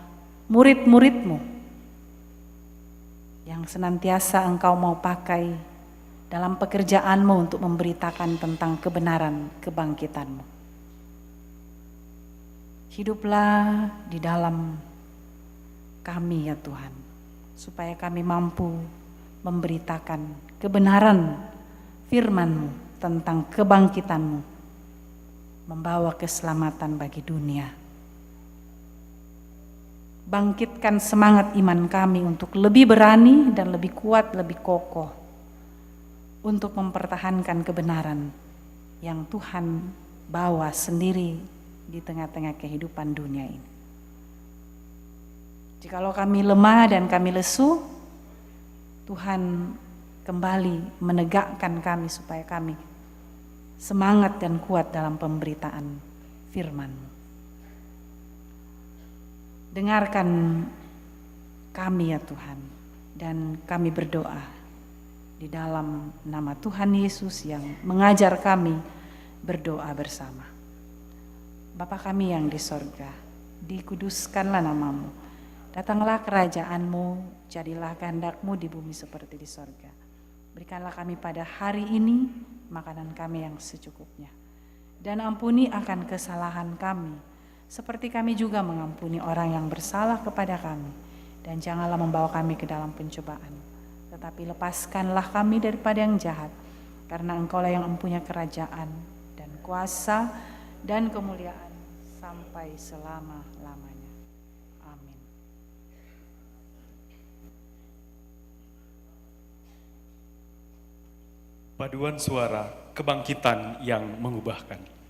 murid-murid-Mu yang senantiasa Engkau mau pakai dalam pekerjaanmu untuk memberitakan tentang kebenaran kebangkitan-Mu. Hiduplah di dalam kami ya Tuhan, supaya kami mampu memberitakan kebenaran firman-Mu tentang kebangkitan-Mu, membawa keselamatan bagi dunia. Bangkitkan semangat iman kami untuk lebih berani dan lebih kuat, lebih kokoh untuk mempertahankan kebenaran yang Tuhan bawa sendiri di tengah-tengah kehidupan dunia ini. Jikalau kami lemah dan kami lesu, Tuhan kembali menegakkan kami supaya kami semangat dan kuat dalam pemberitaan firman. Dengarkan kami ya Tuhan, dan kami berdoa di dalam nama Tuhan Yesus yang mengajar kami berdoa bersama. Bapa kami yang di sorga, dikuduskanlah nama-Mu. Datanglah kerajaan-Mu, jadilah kehendak-Mu di bumi seperti di sorga. Berikanlah kami pada hari ini makanan kami yang secukupnya. Dan ampuni akan kesalahan kami, seperti kami juga mengampuni orang yang bersalah kepada kami. Dan janganlah membawa kami ke dalam pencobaan, tetapi lepaskanlah kami daripada yang jahat. Karena Engkaulah yang mempunyai kerajaan dan kuasa dan kemuliaan sampai selama-lamanya. Amin. Paduan suara kebangkitan yang mengubahkan.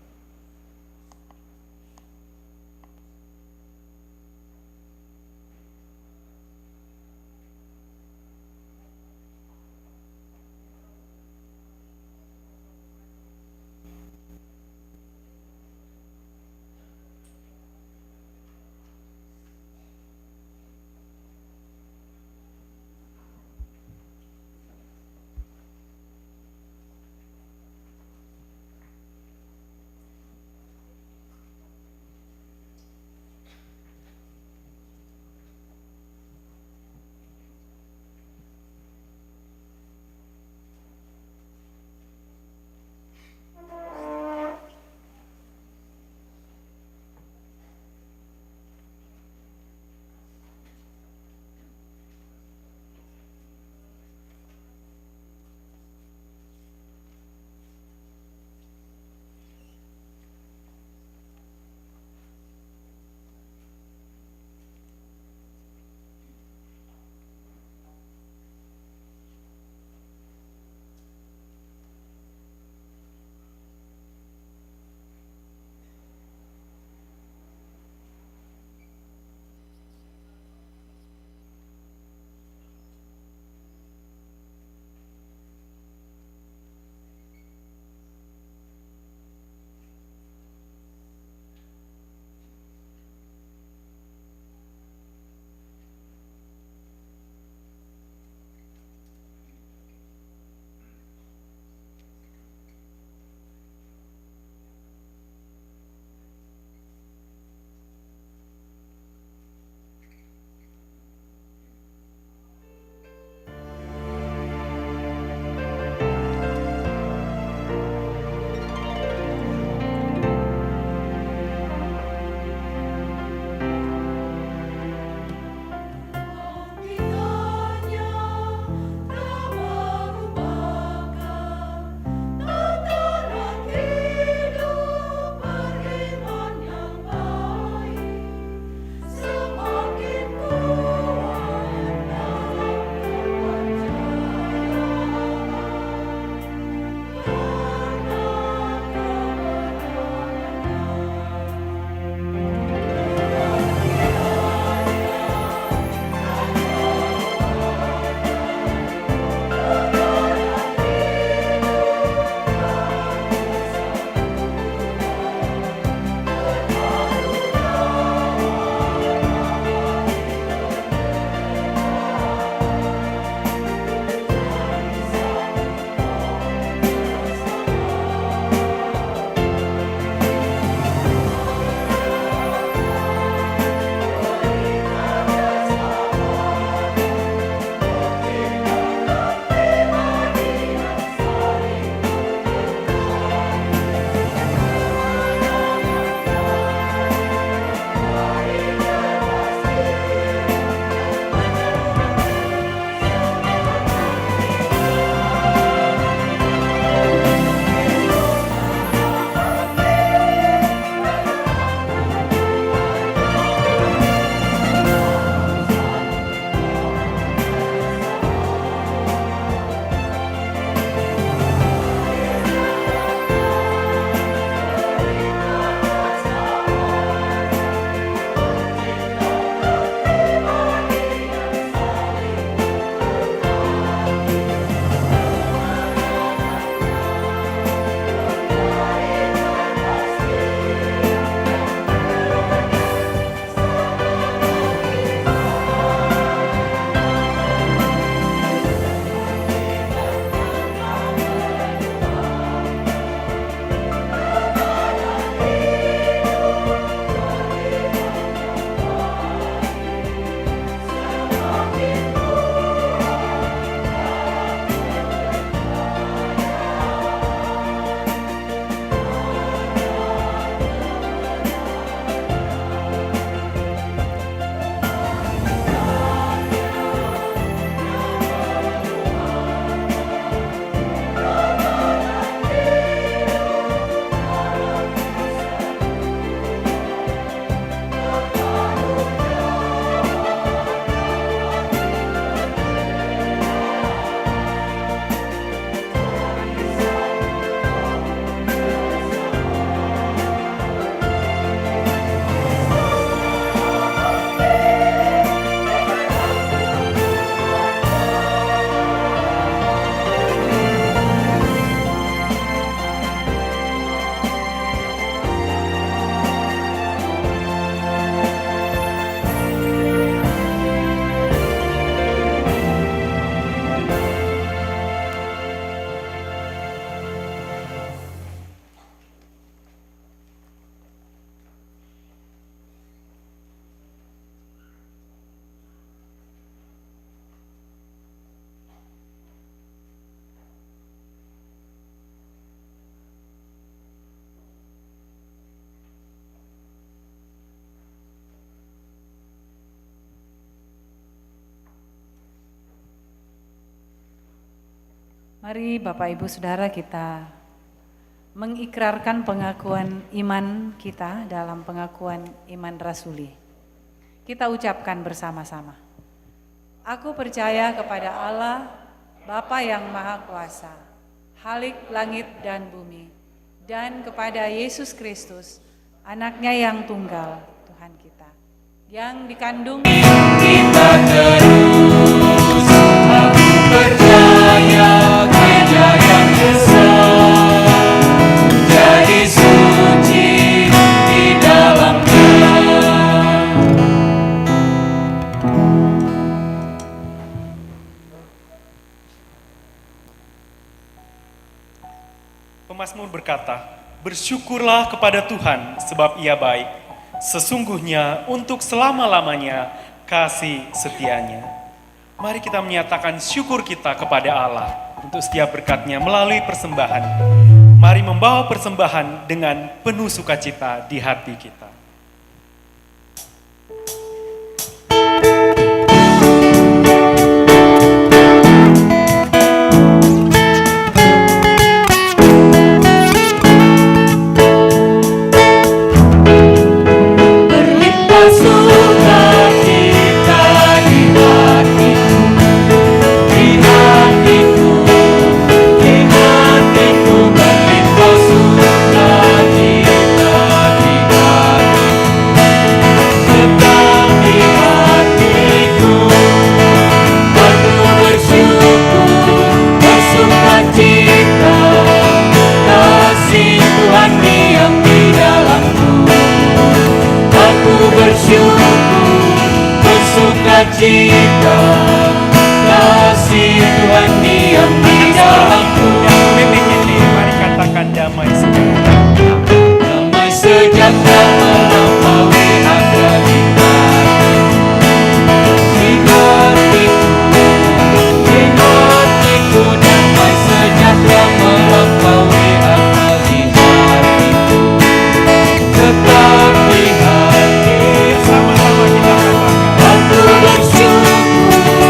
Mari Bapak Ibu Saudara kita mengikrarkan pengakuan iman kita dalam pengakuan iman rasuli. Kita ucapkan bersama-sama. Aku percaya kepada Allah, Bapa yang Maha Kuasa, Khalik langit dan bumi, dan kepada Yesus Kristus, Anaknya yang tunggal, Tuhan kita, yang dikandung Kita terus, aku percaya gereja yang besar, jadi suci di dalamnya. Pemazmur berkata, bersyukurlah kepada Tuhan sebab Ia baik. Sesungguhnya untuk selama-lamanya kasih setianya. Mari kita menyatakan syukur kita kepada Allah untuk setiap berkat-Nya melalui persembahan. Mari membawa persembahan dengan penuh sukacita di hati kita. Cita kasih Tuhan diam di dalamku. Mari katakan damai sejahtera. Damai sejahtera melampaui akal di hatiku, damai sejahtera melampaui akal di hatiku, tetap di hati. Sama-sama kita katakan. Aku bersyukur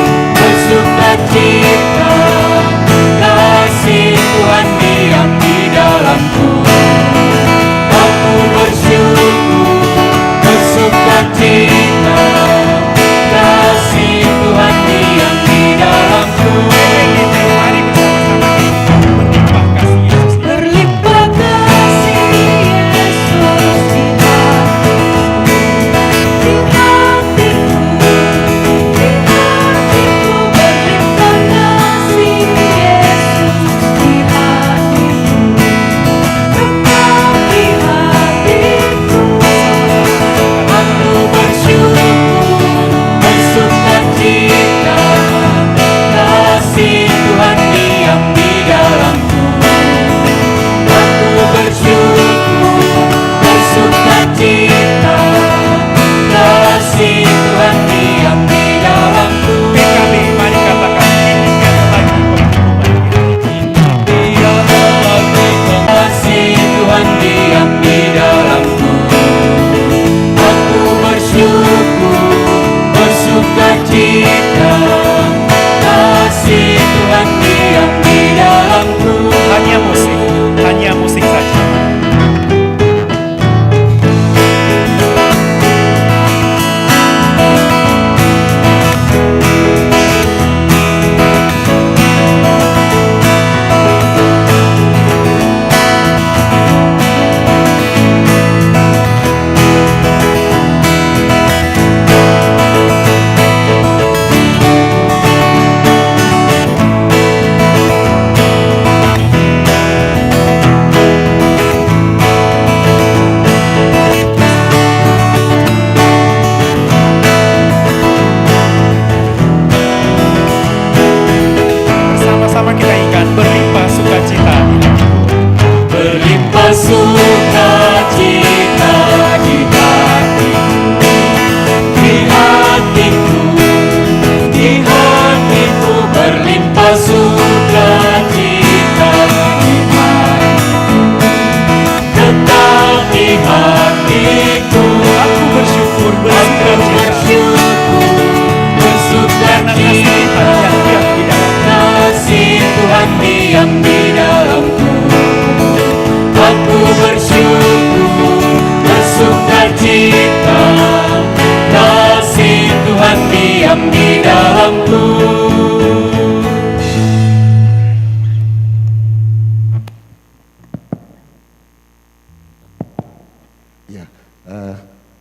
Ya,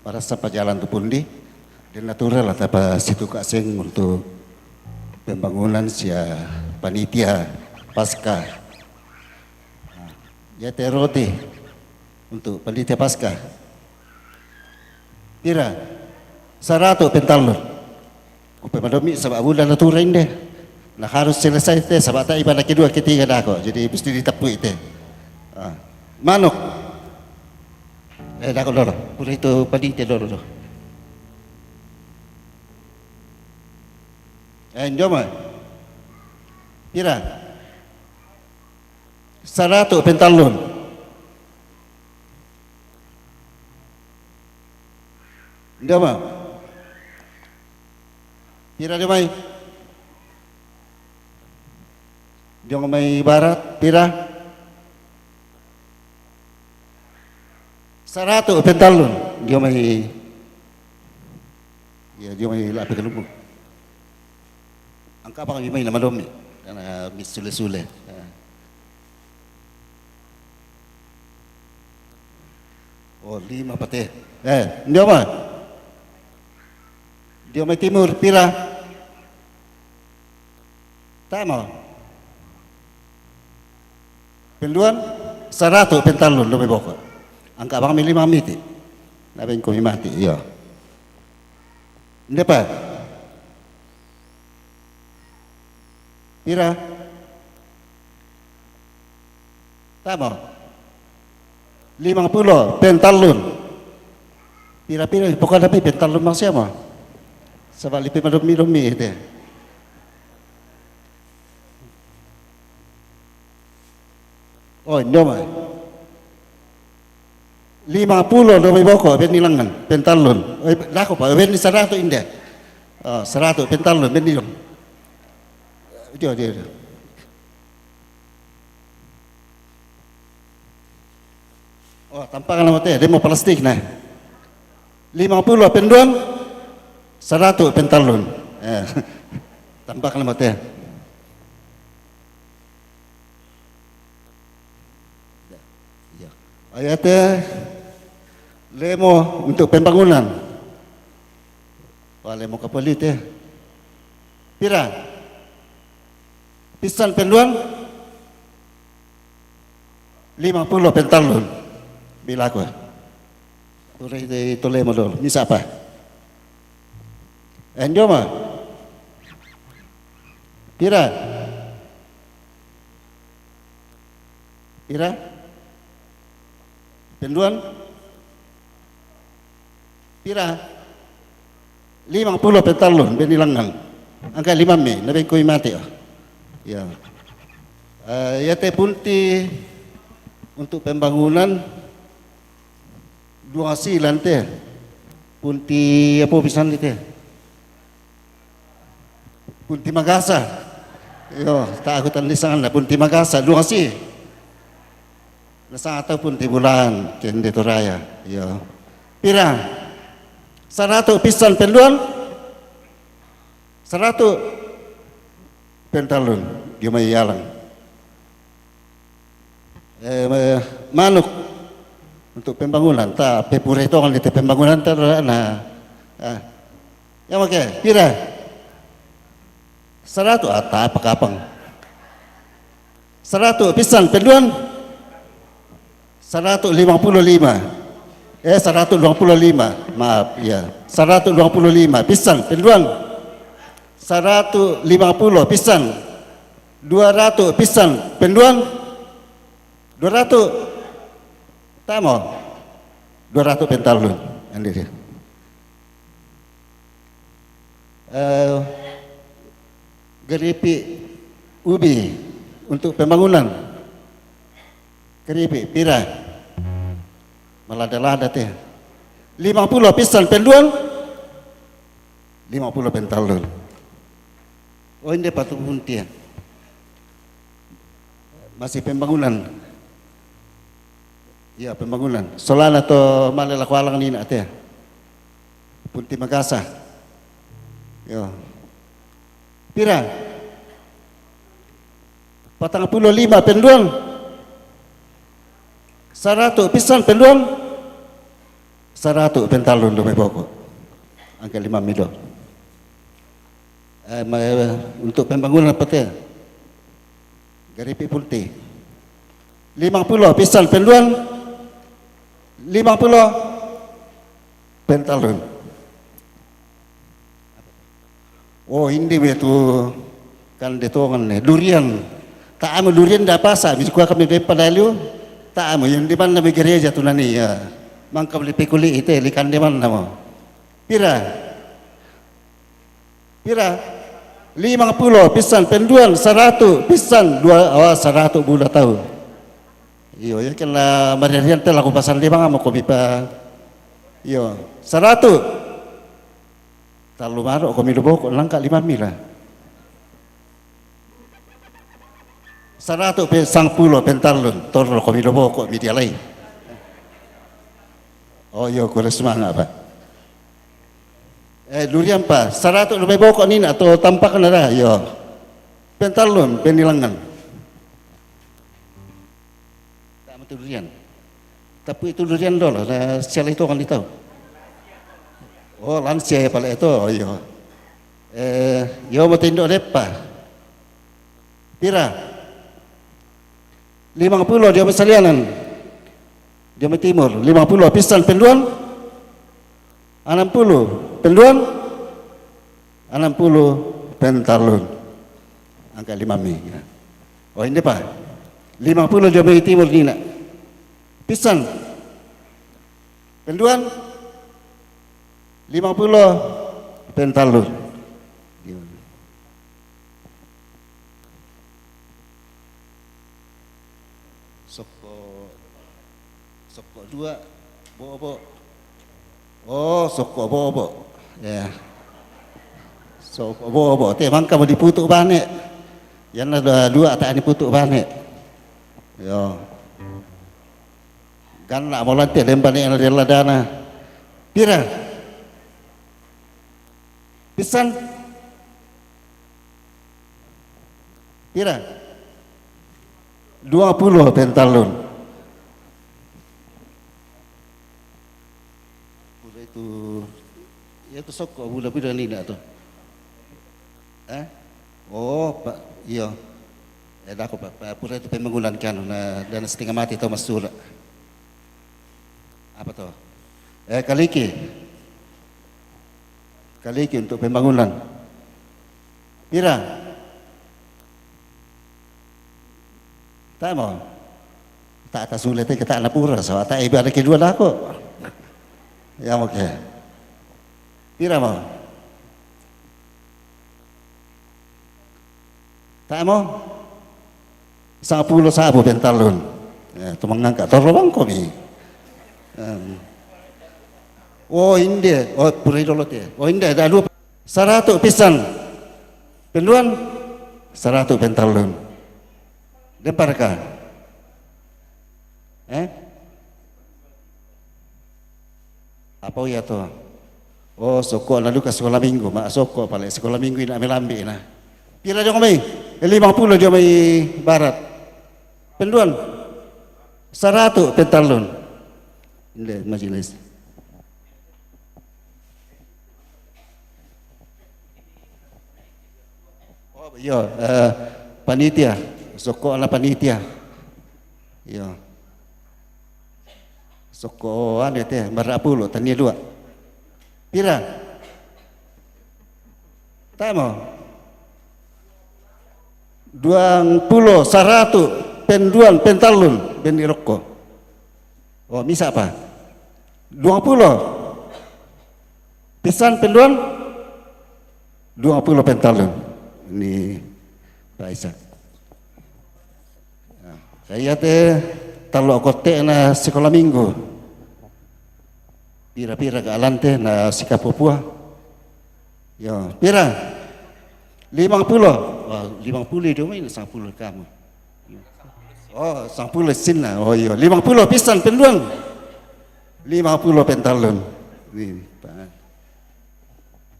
pada sampai jalan tu pundi, dan natural lah tapa situ kasing untuk pembangunan sia panitia pasca. Ya teroti untuk panitia pasca. Pira, 100 pentalun. Upay madami sebab bulan natural deh. Nah harus selesai teh sebab tak ibadah kedua ketiga dah kok. Jadi mesti ditepui teh. Manuk. Dah kok dulu. Pura itu panitia dulu. Jom. Pira. 100 pentalun. Jom. Pira dia mai. Dia mai barat, pira. 100 pentalun. Dia mai. Ya, dia mai lapis kelubung. Angka apa kami main nama dom ni? Karena mis sule-sule. Oh, 5 patih. Dia apa? Dia mai timur, pira? Tak mau. Penduan 100 pentalun lo mai bokok. Angka bang mi 5 miti. Naben ko mi mati, ya. Dia apa? Pira? Tak mau. 50 pentalun. Pira-pira pokoknya tapi pentalun bang siapa? Sebab lipi madumi-dumi itu. Oh, nyoma. 50 demi boko ben nilangan pentalun. Dah ko pa ben 100 indah. 100 pentalun ben nilang. Dia. Oh, tampakan nama teh demo plastik nah. 50 penduan 100 pentalun. Tampakan nama teh. Ayatnya lemo untuk pembangunan. Wah, lemo kapali teh. Pira? Pisan penduan 50 pentalun. Bila aku. Urai itu lemo dulu. Ini siapa? Enjoma. Pira? Pira? Penduan? Pira? 50 pentalun benilangan. Angka 5 Mei, nabi kui mati. Ya. Ya teh punti untuk pembangunan dua silan teh. Punti apa pisan teh? Punti Magasa. Yo, tak aku tanda sana punti Magasa dua si. Nasa ataupun di bulan kendi Toraya. Yo. Pira? 100 pisan penduan? 100 pentalun dia mai yalang. Manuk untuk pembangunan tak pepure itu kan itu pembangunan nah. Yang oke, pira? 100 apa kapang? 100 pisan penduan? 155. 125. Maaf ya. 125 pisan penduan. 150 pisan. 200 pisan penduan. 200 tak mau. 200 pentalun andiri. Keripik ubi untuk pembangunan. Keripik pira melada-lada teh 50 pisan penduan 50 pentalun. Oh ini patut puntian masih pembangunan ya pembangunan solan atau malela kualang ni nak teh punti Magasa yo pira 45 penduan 100 pisan penduan 100 pentalun lumai pokok. Angka 5 miliar. Untuk pembangunan peti garipi pulti 50 pisan penduan 50 pentalun. Oh ini betu kan detongan nih durian tak amu durian dah pasar bisa kuah kami depan lalu tak amu yang di mana bagi gereja tu nani ya mangka beli pikuli itu likan di mana mau pira 50 pisan penduan 100 pisan 100 bulan tahu iyo ya kena marian telah aku pasal 5 mau kopi pa iyo 100 terlalu maruk kopi do bokok langkah 5 mila 100 pisang pulo pentalun torro kopi do bokok media lain oh iyo kuala semangat apa durian pa 100 lebih bokok ni atau tampakan ada yo pentalun penilangan tak betul durian tapi itu durian dulu siapa itu kan tahu oh lansia ya pala itu oh yo yo mau tinduk depa pira 50 dia bersalianan dia timur 50 pisan penduan 60 penduan 60 pentalun angka 5 mi oh ini pak 50 dia timur ni nak pisan penduan 50 pentalun soko 2 bobo oh soko bobo ya soko bobo te mangka mau diputuk banek yang ada 2 tak diputuk banek yo kan nak mau lantai lembar yang ada ladana pira pisan pira 20 pentalun itu soko bulan-bulan ni nak tu oh pak iya dah aku pak pura itu pembangunan kan dan setengah mati tu masuk apa tu kaliki untuk pembangunan pira tak mau tak atas sulit kita nak pura so tak ibu ada kedua dah aku ya okey pira mau tak mau 10 sabu pentalun tu mengangkat tolong kami oh ini oh pura dulu dia oh ini ada 2 100 pisan penduan 100 pentalun deparkah apa ya tu oh soko lalu ke sekolah minggu mak soko paling sekolah minggu nak melambi nah pira dia kami 50 dia mai barat penduan 100 pentalun ini majelis oh iya panitia soko ala panitia iya soko ane teh merapulo tania 2 pira tak mau 20 100 penduan pentalun bendi rokok oh misa apa 20 pisan penduan 20 pentalun ini Pak Isa saya teh talok kote na sekolah minggu pira-pira ke alante na sikap Papua ya pira 50 dia main 10 kamu oh 10 sina oh iya 50 pisan penduan 50 pentalun ini Pak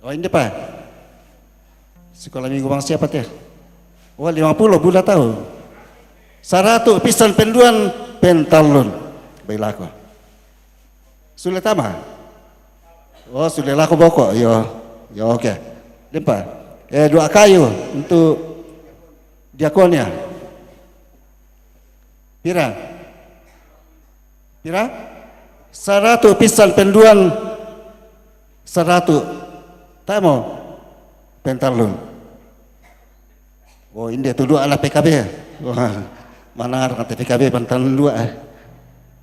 oh ini Pak sekolah minggu bang siapa teh oh 50 bulan tahu 100 pisan penduan pentalun baiklah aku Sudah tama? Oh, sudah laku pokok. Yo, yo oke. Limpa. Dua kayu untuk diakonnya. Pira? 100 pisan penduan 100. Tamo pentalun. Oh, ini tu dua ala PKB. Wah, mana kata PKB pentalun dua.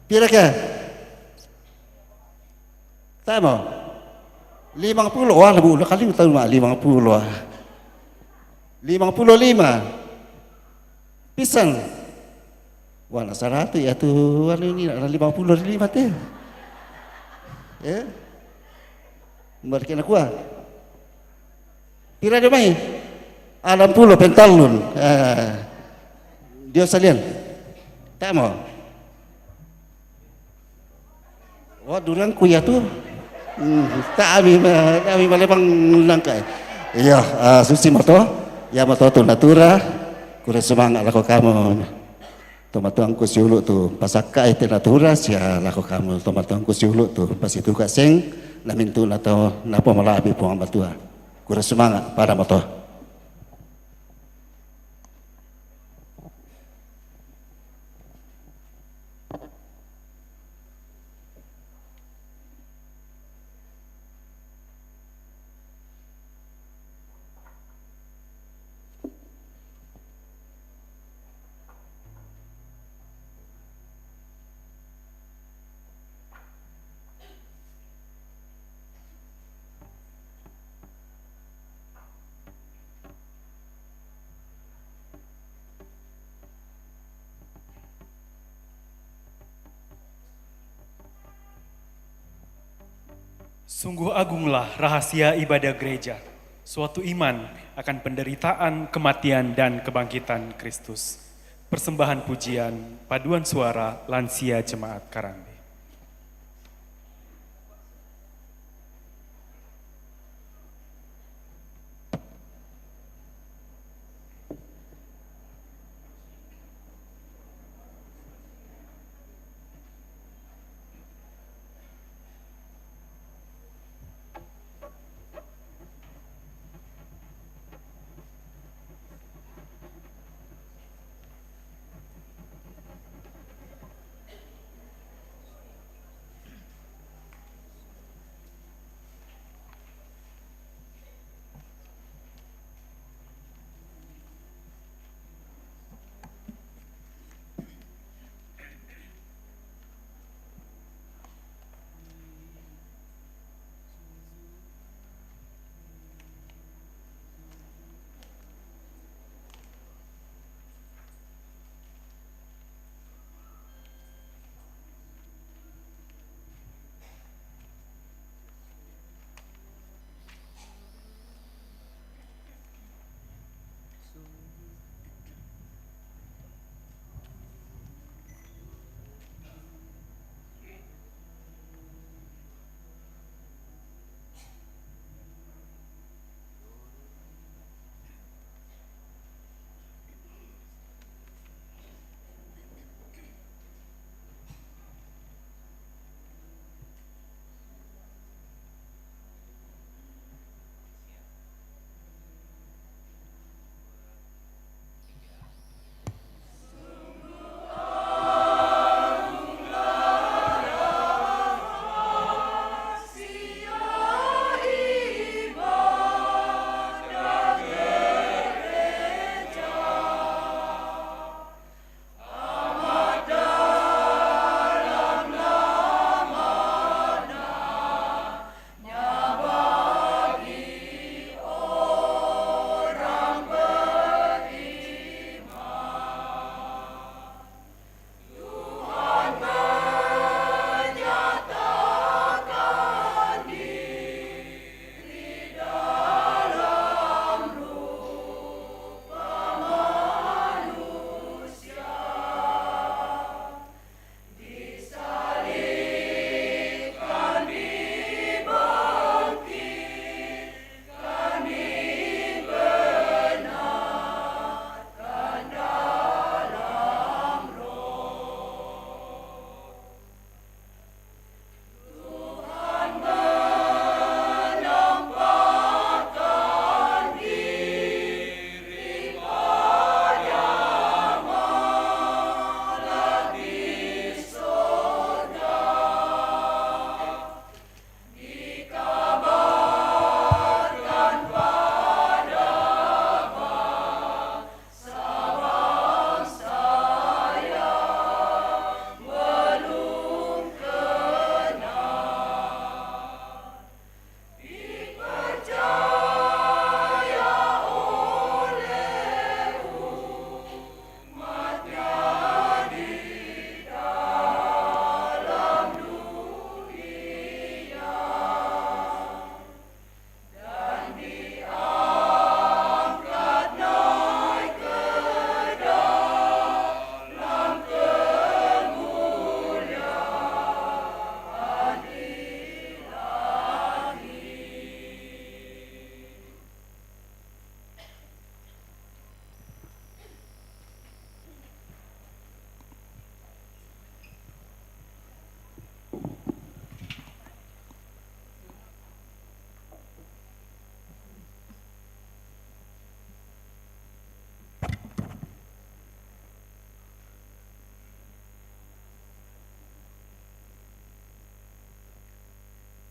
Pira ke? Tamo 50. Wah, lebih kali tahu mak 50. 55 pisan. Wah, nak 100 ya tu, wah ini nak 55 teh. Ya. Mereka nak kuah. Pira dia mai? 60 pentalun. Dia salian. Tak mau. Wah, durang kuya tu. Tak ami malebang langkai. Iya, susi moto. Ya moto tu natura. Kurang semangat lah kau kamu. Tomatuang ku siuluk tu pasaka itu natura sia laku kamu tomatuang ku siuluk tu pas itu kak seng namin tu nato napa malabi puang batua kurang semangat para moto. Sungguh agunglah rahasia ibadah gereja, suatu iman akan penderitaan, kematian, dan kebangkitan Kristus. Persembahan pujian, paduan suara, lansia jemaat Karambe.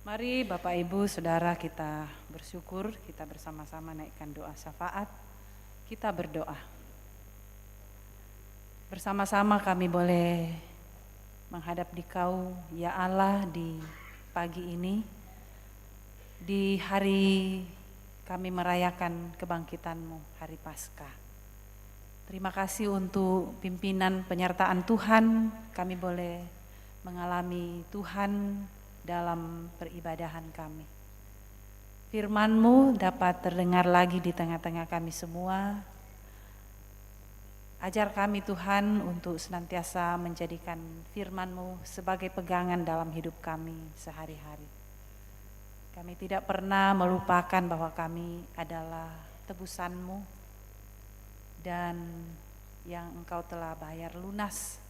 Mari Bapak Ibu Saudara kita bersyukur, kita bersama-sama naikkan doa syafaat, kita berdoa. Bersama-sama kami boleh menghadap Dikau, ya Allah, di pagi ini, di hari kami merayakan kebangkitan-Mu, hari Paskah. Terima kasih untuk pimpinan penyertaan Tuhan, kami boleh mengalami Tuhan dalam peribadahan kami. Firman-Mu dapat terdengar lagi di tengah-tengah kami semua. Ajar kami Tuhan untuk senantiasa menjadikan firman-Mu sebagai pegangan dalam hidup kami sehari-hari. Kami tidak pernah melupakan bahwa kami adalah tebusan-Mu dan yang Engkau telah bayar lunas,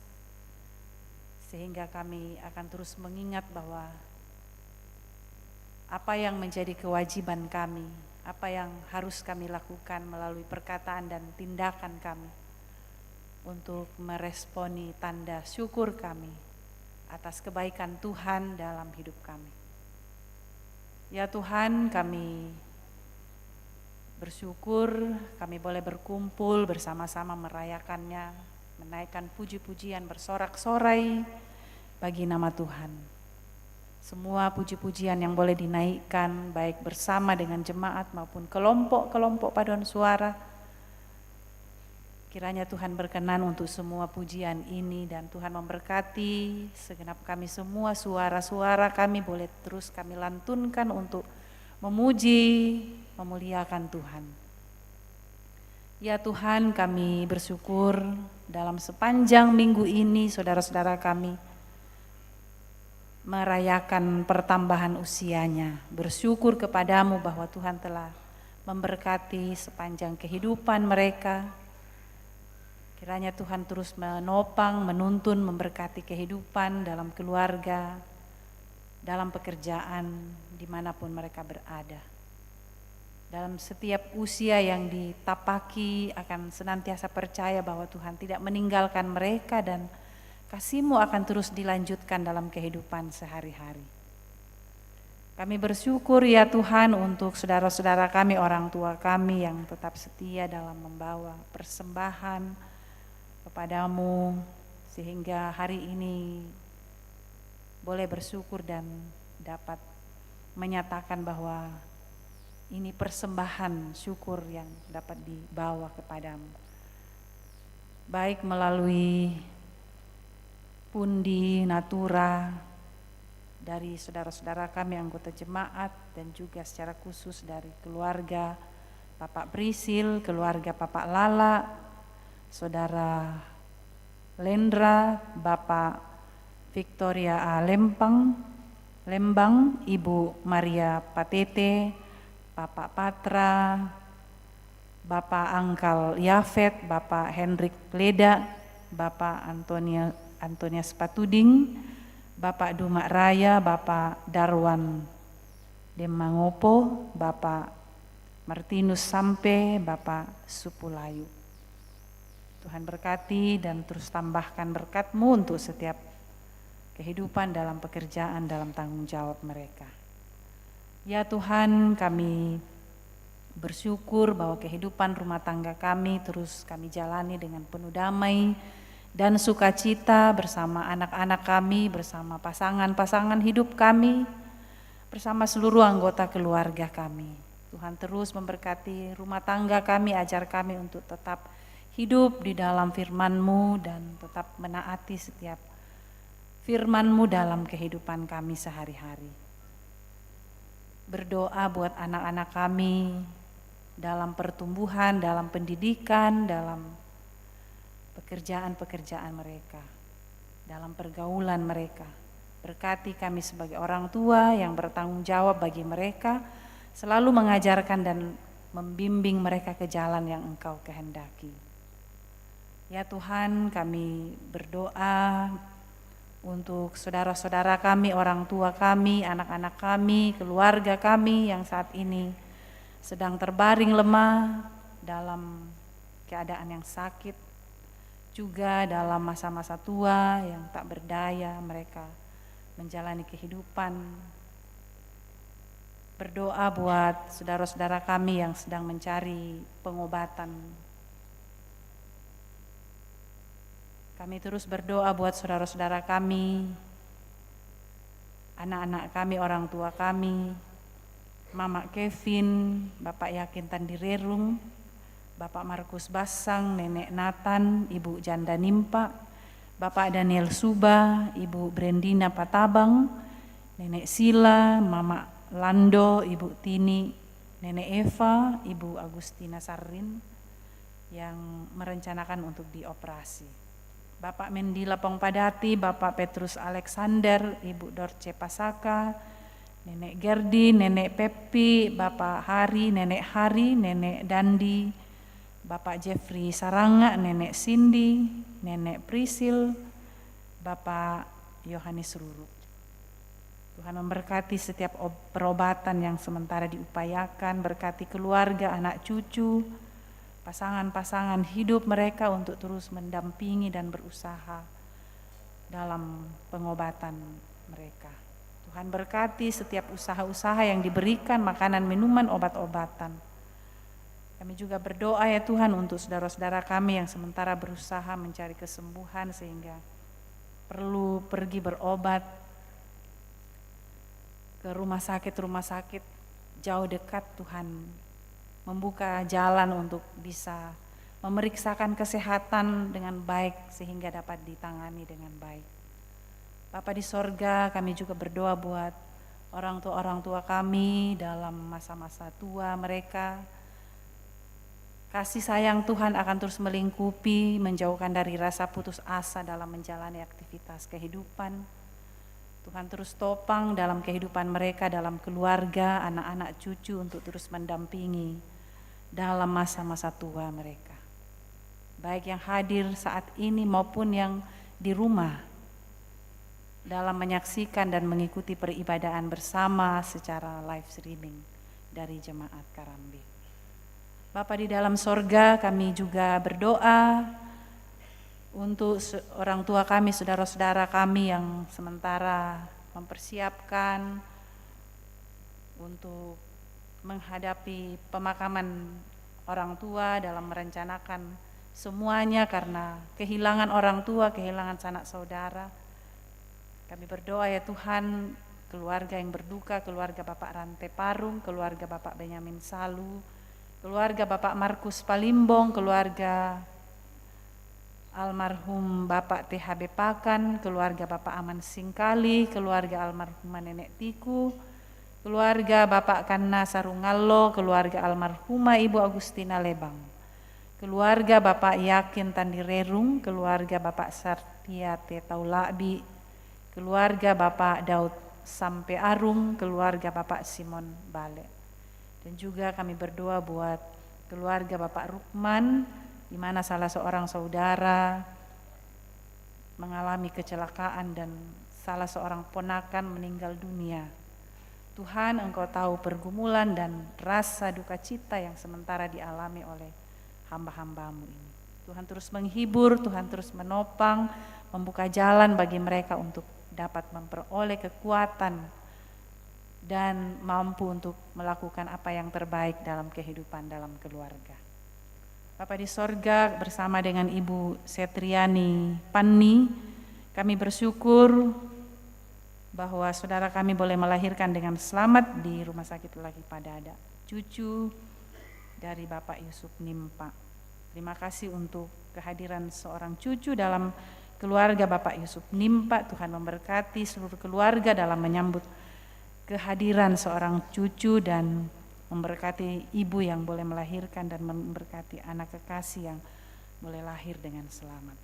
sehingga kami akan terus mengingat bahwa apa yang menjadi kewajiban kami, apa yang harus kami lakukan melalui perkataan dan tindakan kami untuk meresponi tanda syukur kami atas kebaikan Tuhan dalam hidup kami. Ya Tuhan, kami bersyukur kami boleh berkumpul bersama-sama merayakannya, menaikkan puji-pujian bersorak-sorai bagi nama Tuhan. Semua puji-pujian yang boleh dinaikkan baik bersama dengan jemaat maupun kelompok-kelompok paduan suara, kiranya Tuhan berkenan untuk semua pujian ini dan Tuhan memberkati segenap kami semua, suara-suara kami boleh terus kami lantunkan untuk memuji, memuliakan Tuhan. Ya Tuhan, kami bersyukur dalam sepanjang minggu ini saudara-saudara kami merayakan pertambahan usianya. Bersyukur kepadamu bahwa Tuhan telah memberkati sepanjang kehidupan mereka. Kiranya Tuhan terus menopang, menuntun, memberkati kehidupan dalam keluarga, dalam pekerjaan, dimanapun mereka berada. Dalam setiap usia yang ditapaki akan senantiasa percaya bahwa Tuhan tidak meninggalkan mereka dan kasih-Mu akan terus dilanjutkan dalam kehidupan sehari-hari. Kami bersyukur ya Tuhan untuk saudara-saudara kami, orang tua kami yang tetap setia dalam membawa persembahan kepadamu sehingga hari ini boleh bersyukur dan dapat menyatakan bahwa ini persembahan syukur yang dapat dibawa kepadamu. Baik melalui pundi natura dari saudara-saudara kami anggota jemaat dan juga secara khusus dari keluarga Bapak Prisil, keluarga Bapak Lala, Saudara Lendra, Bapak Victoria A. Lembang, Ibu Maria Patete, Bapak Patra, Bapak Angkal Yafet, Bapak Hendrik Leda, Bapak Antonia Spatuding, Bapak Dumak Raya, Bapak Darwan Demangopo, Bapak Martinus Sampe, Bapak Supulayu. Tuhan berkati dan terus tambahkan berkat-Mu untuk setiap kehidupan dalam pekerjaan, dalam tanggung jawab mereka. Ya Tuhan, kami bersyukur bahwa kehidupan rumah tangga kami terus kami jalani dengan penuh damai dan sukacita bersama anak-anak kami, bersama pasangan-pasangan hidup kami, bersama seluruh anggota keluarga kami. Tuhan terus memberkati rumah tangga kami, ajar kami untuk tetap hidup di dalam firman-Mu dan tetap menaati setiap firman-Mu dalam kehidupan kami sehari-hari. Berdoa buat anak-anak kami dalam pertumbuhan, dalam pendidikan, dalam pekerjaan-pekerjaan mereka, dalam pergaulan mereka. Berkati kami sebagai orang tua yang bertanggung jawab bagi mereka, selalu mengajarkan dan membimbing mereka ke jalan yang Engkau kehendaki. Ya Tuhan, kami berdoa untuk saudara-saudara kami, orang tua kami, anak-anak kami, keluarga kami yang saat ini sedang terbaring lemah dalam keadaan yang sakit, juga dalam masa-masa tua yang tak berdaya, mereka menjalani kehidupan berdoa buat saudara-saudara kami yang sedang mencari pengobatan. Kami terus berdoa buat saudara-saudara kami, anak-anak kami, orang tua kami, Mama Kevin, Bapak Yakin Tandirerung, Bapak Markus Basang, Nenek Nathan, Ibu Janda Nimpa, Bapak Daniel Suba, Ibu Brendina Patabang, Nenek Sila, Mama Lando, Ibu Tini, Nenek Eva, Ibu Agustina Sarin yang merencanakan untuk dioperasi. Bapak Mendila Pongpadati, Bapak Petrus Alexander, Ibu Dorce Pasaka, Nenek Gerdi, Nenek Pepi, Bapak Hari, Nenek Dandi, Bapak Jeffrey Saranga, Nenek Cindy, Nenek Prisil, Bapak Yohanes Ruru. Tuhan memberkati setiap perobatan yang sementara diupayakan, berkati keluarga, anak cucu, pasangan-pasangan hidup mereka untuk terus mendampingi dan berusaha dalam pengobatan mereka. Tuhan berkati setiap usaha-usaha yang diberikan, makanan, minuman, obat-obatan. Kami juga berdoa ya Tuhan untuk saudara-saudara kami yang sementara berusaha mencari kesembuhan sehingga perlu pergi berobat ke rumah sakit jauh dekat. Tuhan membuka jalan untuk bisa memeriksakan kesehatan dengan baik sehingga dapat ditangani dengan baik. Bapa di sorga, kami juga berdoa buat orang tua kami dalam masa-masa tua mereka. Kasih sayang Tuhan akan terus melingkupi, menjauhkan dari rasa putus asa dalam menjalani aktivitas kehidupan. Tuhan terus topang dalam kehidupan mereka, dalam keluarga, anak-anak cucu untuk terus mendampingi dalam masa-masa tua mereka. Baik yang hadir saat ini maupun yang di rumah dalam menyaksikan dan mengikuti peribadahan bersama secara live streaming dari Jemaat Karambi. Bapa di dalam sorga, kami juga berdoa untuk orang tua kami, saudara-saudara kami yang sementara mempersiapkan untuk menghadapi pemakaman orang tua, dalam merencanakan semuanya karena kehilangan orang tua, kehilangan sanak saudara. Kami berdoa ya Tuhan, keluarga yang berduka, keluarga Bapak Rante Parung, keluarga Bapak Benyamin Salu, keluarga Bapak Markus Palimbong, keluarga almarhum Bapak THB Pakan, keluarga Bapak Aman Singkali, keluarga almarhumah Nenek Tiku, keluarga Bapak Kanna Sarungallo, keluarga almarhumah Ibu Agustina Lebang, keluarga Bapak Yakin Tandirerung, keluarga Bapak Sartia Tetaulabi, keluarga Bapak Daud Sampe Arung, keluarga Bapak Simon Bale. Dan juga kami berdoa buat keluarga Bapak Rukman, di mana salah seorang saudara mengalami kecelakaan dan salah seorang ponakan meninggal dunia. Tuhan, Engkau tahu pergumulan dan rasa duka cita yang sementara dialami oleh hamba-hambamu ini. Tuhan terus menghibur, Tuhan terus menopang, membuka jalan bagi mereka untuk dapat memperoleh kekuatan dan mampu untuk melakukan apa yang terbaik dalam kehidupan dalam keluarga. Bapa di sorga, bersama dengan Ibu Setriani Panni, kami bersyukur bahwa saudara kami boleh melahirkan dengan selamat di Rumah Sakit Laki Padada, cucu dari Bapak Yusuf Nimpa. Terima kasih untuk kehadiran seorang cucu dalam keluarga Bapak Yusuf Nimpa. Tuhan memberkati seluruh keluarga dalam menyambut kehadiran seorang cucu dan memberkati ibu yang boleh melahirkan dan memberkati anak kekasih yang boleh lahir dengan selamat.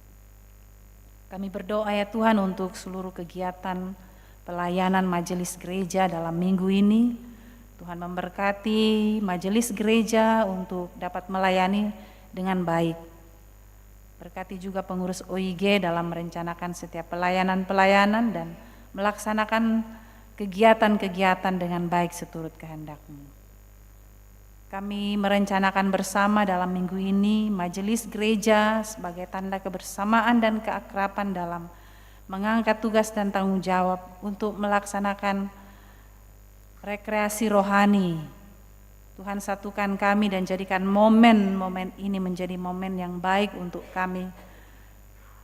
Kami berdoa ya Tuhan untuk seluruh kegiatan pelayanan majelis gereja dalam minggu ini. Tuhan memberkati majelis gereja untuk dapat melayani dengan baik. Berkati juga pengurus OIG dalam merencanakan setiap pelayanan-pelayanan dan melaksanakan kegiatan-kegiatan dengan baik seturut kehendak-Mu. Kami merencanakan bersama dalam minggu ini majelis gereja sebagai tanda kebersamaan dan keakraban dalam mengangkat tugas dan tanggung jawab untuk melaksanakan rekreasi rohani. Tuhan satukan kami dan jadikan momen-momen ini menjadi momen yang baik untuk kami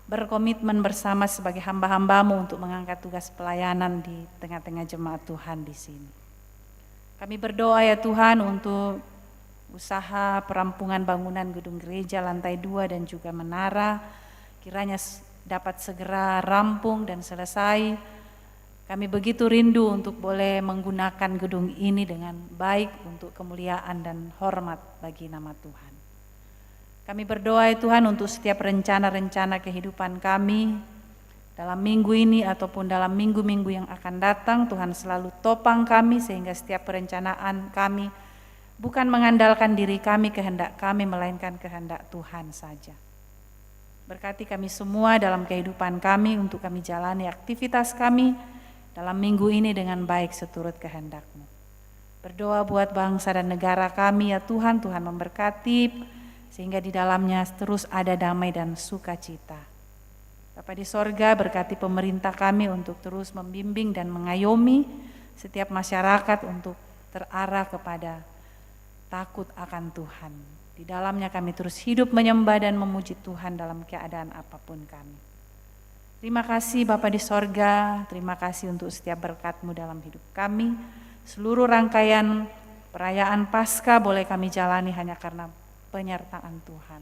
berkomitmen bersama sebagai hamba-hambamu untuk mengangkat tugas pelayanan di tengah-tengah jemaat Tuhan di sini. Kami berdoa ya Tuhan untuk usaha perampungan bangunan gedung gereja lantai 2 dan juga menara, kiranya dapat segera rampung dan selesai. Kami begitu rindu untuk boleh menggunakan gedung ini dengan baik untuk kemuliaan dan hormat bagi nama Tuhan. Kami berdoa ya Tuhan untuk setiap rencana-rencana kehidupan kami dalam minggu ini ataupun dalam minggu-minggu yang akan datang. Tuhan selalu topang kami sehingga setiap perencanaan kami bukan mengandalkan diri kami, kehendak kami, melainkan kehendak Tuhan saja. Berkati kami semua dalam kehidupan kami untuk kami jalani aktivitas kami dalam minggu ini dengan baik seturut kehendak-Mu. Berdoa buat bangsa dan negara kami ya Tuhan, Tuhan memberkati sehingga di dalamnya terus ada damai dan sukacita. Bapa di sorga, berkati pemerintah kami untuk terus membimbing dan mengayomi setiap masyarakat untuk terarah kepada takut akan Tuhan. Di dalamnya kami terus hidup menyembah dan memuji Tuhan dalam keadaan apapun kami. Terima kasih Bapa di sorga, terima kasih untuk setiap berkat-Mu dalam hidup kami. Seluruh rangkaian perayaan Paskah boleh kami jalani hanya karena penyertaan Tuhan.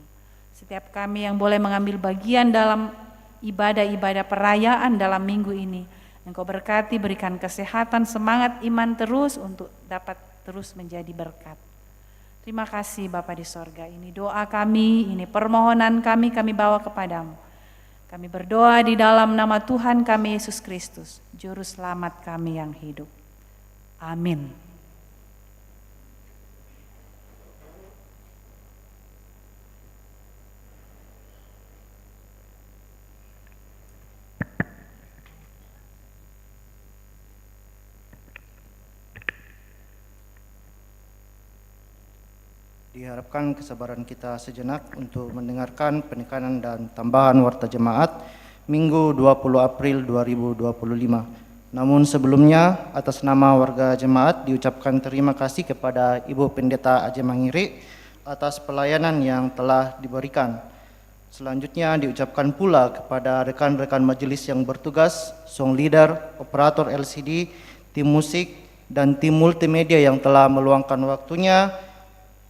Setiap kami yang boleh mengambil bagian dalam ibadah-ibadah perayaan dalam minggu ini, Engkau berkati, berikan kesehatan, semangat iman terus untuk dapat terus menjadi berkat. Terima kasih Bapa di sorga, ini doa kami, ini permohonan kami bawa kepadamu. Kami berdoa di dalam nama Tuhan kami Yesus Kristus, Juru Selamat kami yang hidup. Amin. Diharapkan kesabaran kita sejenak untuk mendengarkan penekanan dan tambahan warta jemaat Minggu 20 April 2025. Namun sebelumnya atas nama warga jemaat diucapkan terima kasih kepada Ibu Pendeta Aje Mangiri atas pelayanan yang telah diberikan. Selanjutnya diucapkan pula kepada rekan-rekan majelis yang bertugas, song leader, operator LCD, tim musik, dan tim multimedia yang telah meluangkan waktunya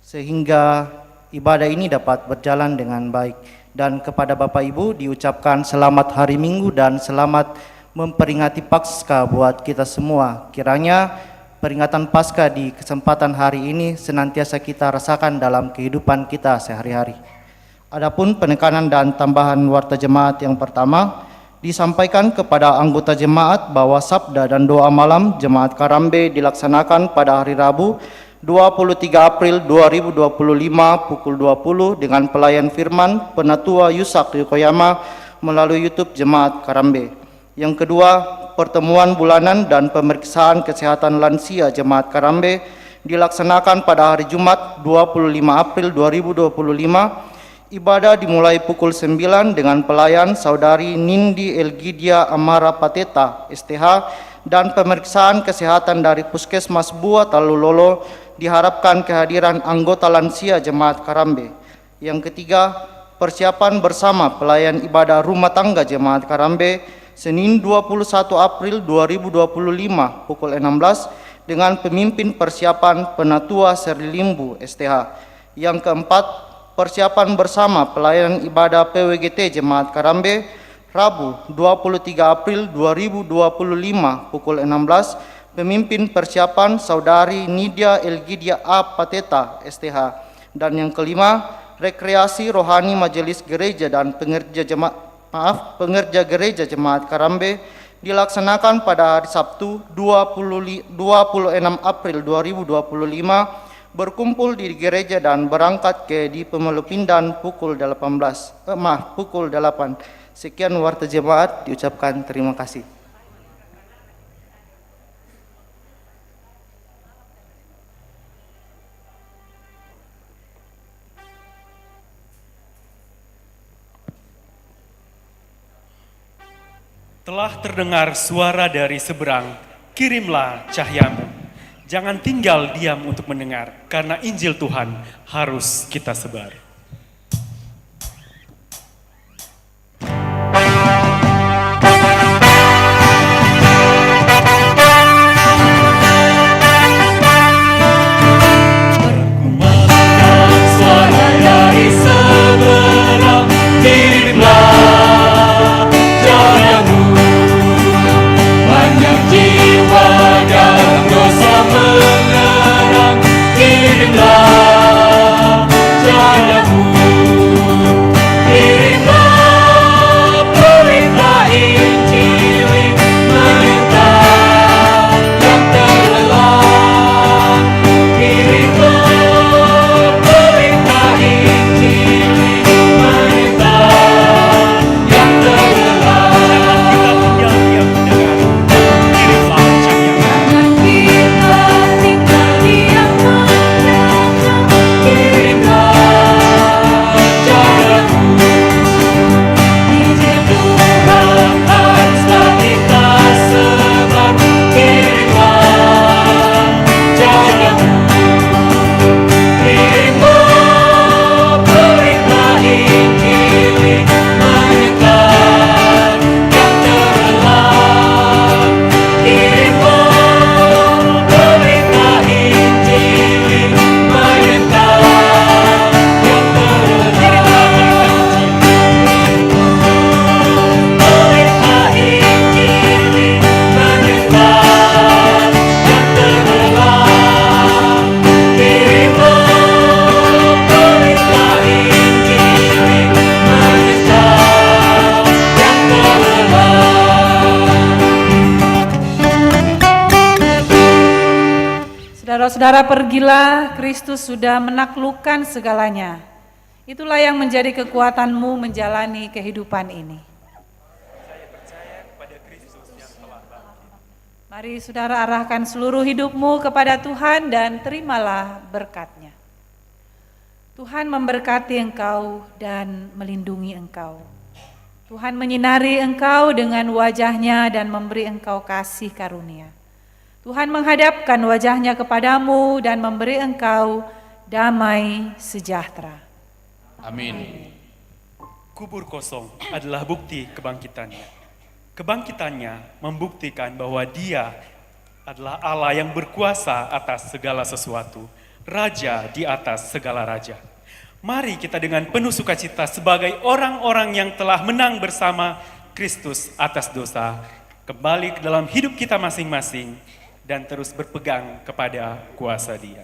sehingga ibadah ini dapat berjalan dengan baik. Dan kepada Bapak Ibu diucapkan selamat hari Minggu dan selamat memperingati Paskah buat kita semua. Kiranya peringatan Paskah di kesempatan hari ini senantiasa kita rasakan dalam kehidupan kita sehari-hari. Adapun penekanan dan tambahan warta jemaat yang pertama disampaikan kepada anggota jemaat bahwa sabda dan doa malam Jemaat Karambe dilaksanakan pada hari Rabu 23 April 2025 pukul 20 dengan pelayan firman Penatua Yusak Yokoyama melalui YouTube Jemaat Karambe. Yang kedua, pertemuan bulanan dan pemeriksaan kesehatan lansia Jemaat Karambe dilaksanakan pada hari Jumat 25 April 2025. Ibadah dimulai pukul 9 dengan pelayan Saudari Nindi Elgidia Amara Pateta, STH, dan pemeriksaan kesehatan dari Puskesmas Bua Talulolo. Diharapkan kehadiran anggota lansia Jemaat Karambe. Yang ketiga, persiapan bersama pelayan ibadah rumah tangga Jemaat Karambe Senin 21 April 2025 pukul 16 dengan pemimpin persiapan Penatua Serlimbu STH. Yang keempat, persiapan bersama pelayan ibadah PWGT Jemaat Karambe Rabu 23 April 2025 pukul 16 pemimpin persiapan Saudari Nidia Elgidia A. Pateta, STH. Dan yang kelima, rekreasi rohani majelis gereja dan pengerja gereja Jemaat Karambe dilaksanakan pada hari Sabtu 26 April 2025 berkumpul di gereja dan berangkat ke di Pemelupindan pukul 8. Sekian warta jemaat, diucapkan terima kasih. Telah terdengar suara dari seberang, kirimlah cahyamu. Jangan tinggal diam untuk mendengar, karena Injil Tuhan harus kita sebar. Suara dari seberang, kirimlah jalanmu. Banyak jiwa dalam dosa mengerang, kirimlah jalanmu. Kirimlah berita Injil menentang yang terlelah. Kirimlah berita Injil menentang yang terlelah. Saudara-saudara, pergilah, Kristus sudah menaklukkan segalanya. Itulah yang menjadi kekuatanmu menjalani kehidupan ini. Mari saudara arahkan seluruh hidupmu kepada Tuhan dan terimalah berkat-Nya. Tuhan memberkati engkau dan melindungi engkau. Tuhan menyinari engkau dengan wajah-Nya dan memberi engkau kasih karunia. Tuhan menghadapkan wajah-Nya kepadamu dan memberi engkau damai sejahtera. Amin. Kubur kosong adalah bukti kebangkitannya. Kebangkitannya membuktikan bahwa Dia adalah Allah yang berkuasa atas segala sesuatu, Raja di atas segala raja. Mari kita dengan penuh sukacita sebagai orang-orang yang telah menang bersama Kristus atas dosa, kembali ke dalam hidup kita masing-masing dan terus berpegang kepada kuasa Dia.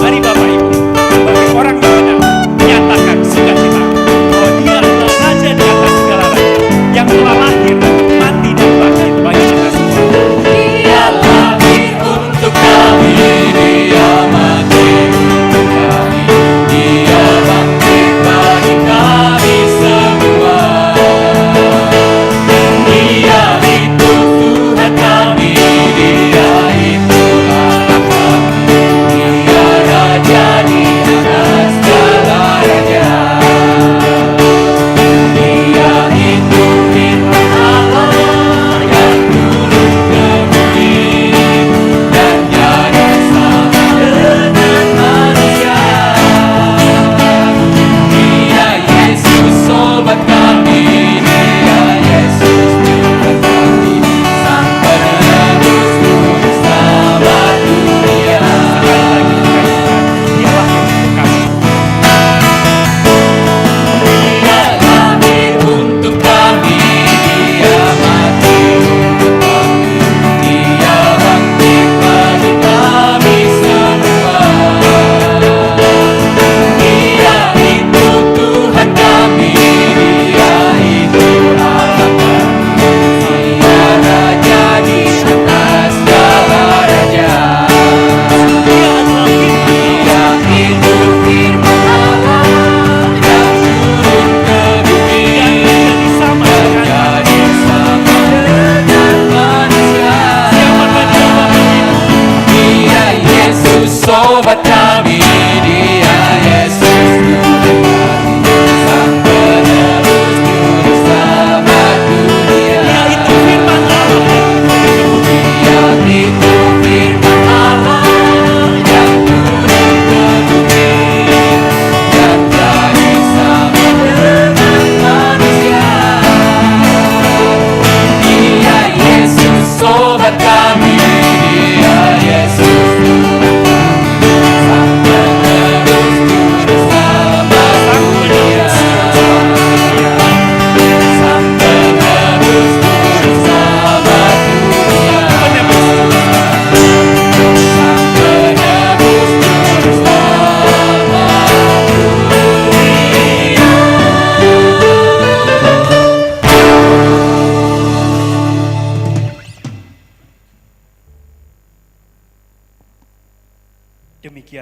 Mari Bapak Ibu, sebagai orang yang benar, nyatakan sukacita bahwa Dia adalah Raja di atas segala raja, yang telah lahir, mati dan bangkit bagi kita semua. Dia lahir untuk kami, Dia mati untuk kami, Dia bangkit bagi kami.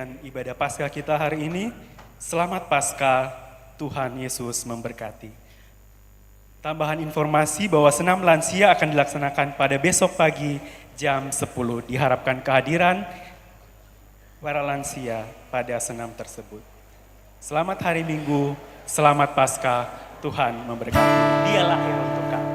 demikian ibadah Paskah kita hari ini. Selamat Paskah, Tuhan Yesus memberkati. Tambahan informasi bahwa senam lansia akan dilaksanakan pada besok pagi jam 10. Diharapkan kehadiran para lansia pada senam tersebut. Selamat hari Minggu, selamat Paskah, Tuhan memberkati. Dia lahir untuk kami.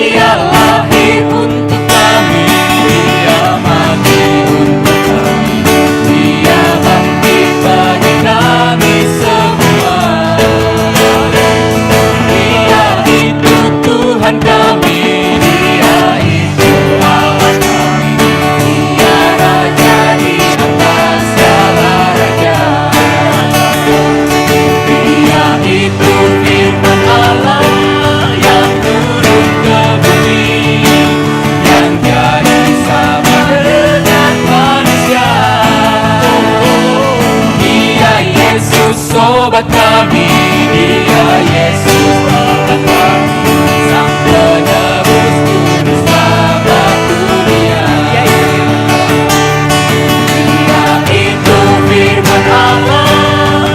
Dia lahir untuk kami, Dia mati untuk kami, Dia bangkit bagi kami semua. Dia itu Tuhan kami, Dia itu Allah kami, Dia Raja di atas segala raja. Dia itu firman Allah yang turun ke bumi, yang jadi sama dengan manusia. Dia Yesus sobat kami, Dia Yesus Tuhan kami, Sang penebus juru selamat dunia. Dia itu firman Allah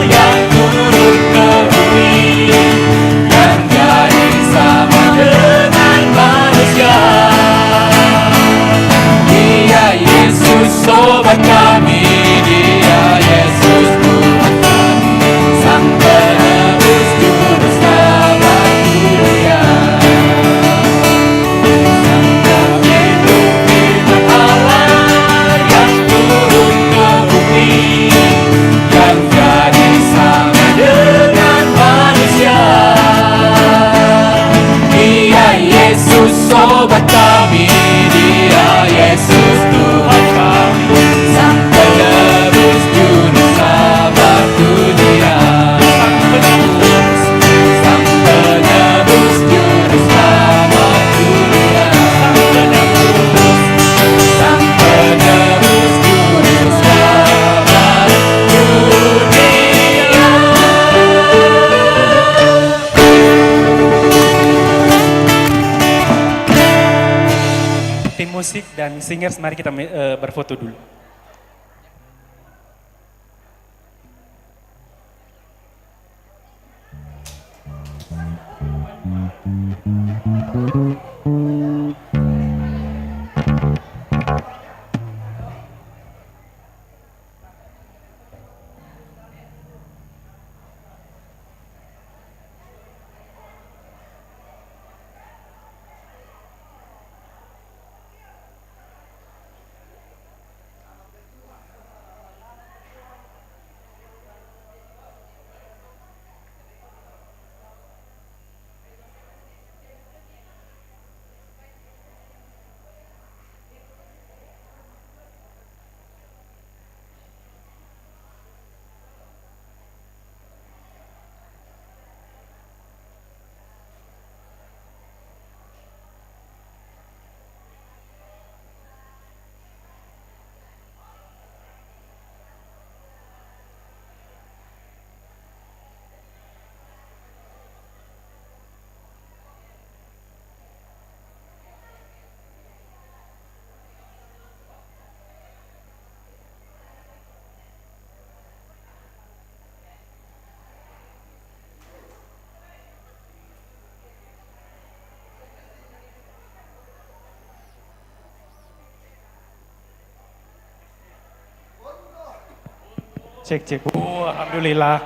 yang turun ke bumi, yang jadi sama dengan manusia. Dia Yesus sobat kami, Dia Yesus Tuhan kami, Sang penebus juru selamat dunia. Dia itu firman Allah yang turun ke bumi, yang jadi sama dengan manusia. Dia Yesus sobat kami, Dia Yesus Tuhan kami, Sang penebus juru selamat dunia. Sang penebus juru selamat dunia. Sang penebus juru selamat dunia. Tim musik dan singers, mari kita berfoto dulu. Cek cek. Oh, alhamdulillah.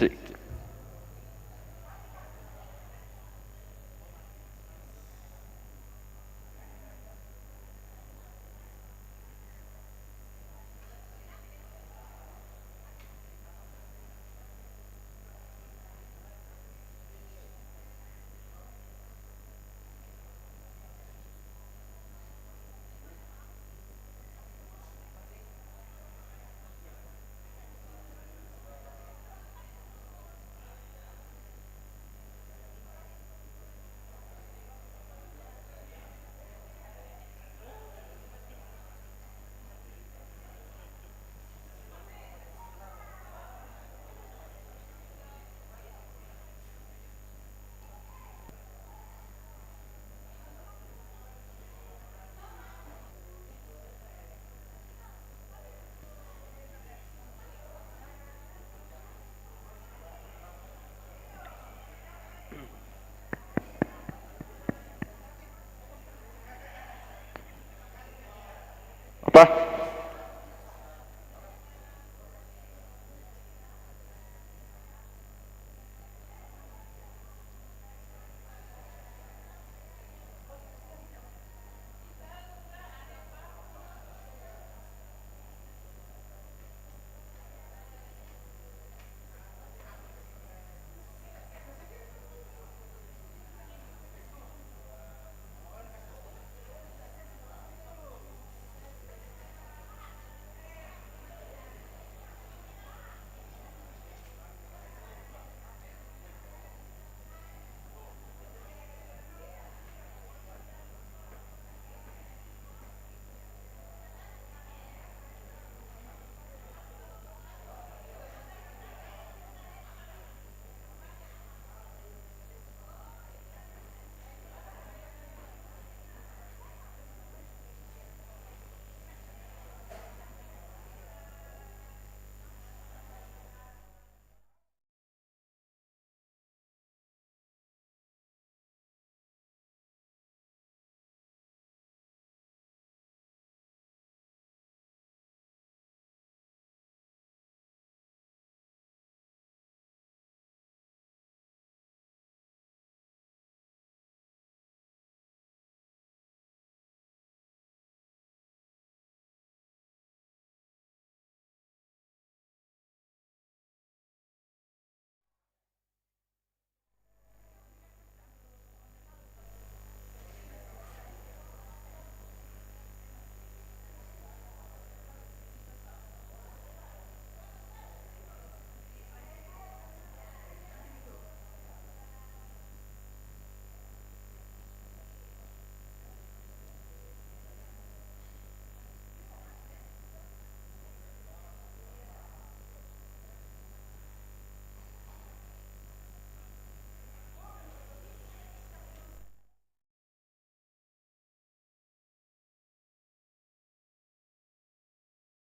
Sik.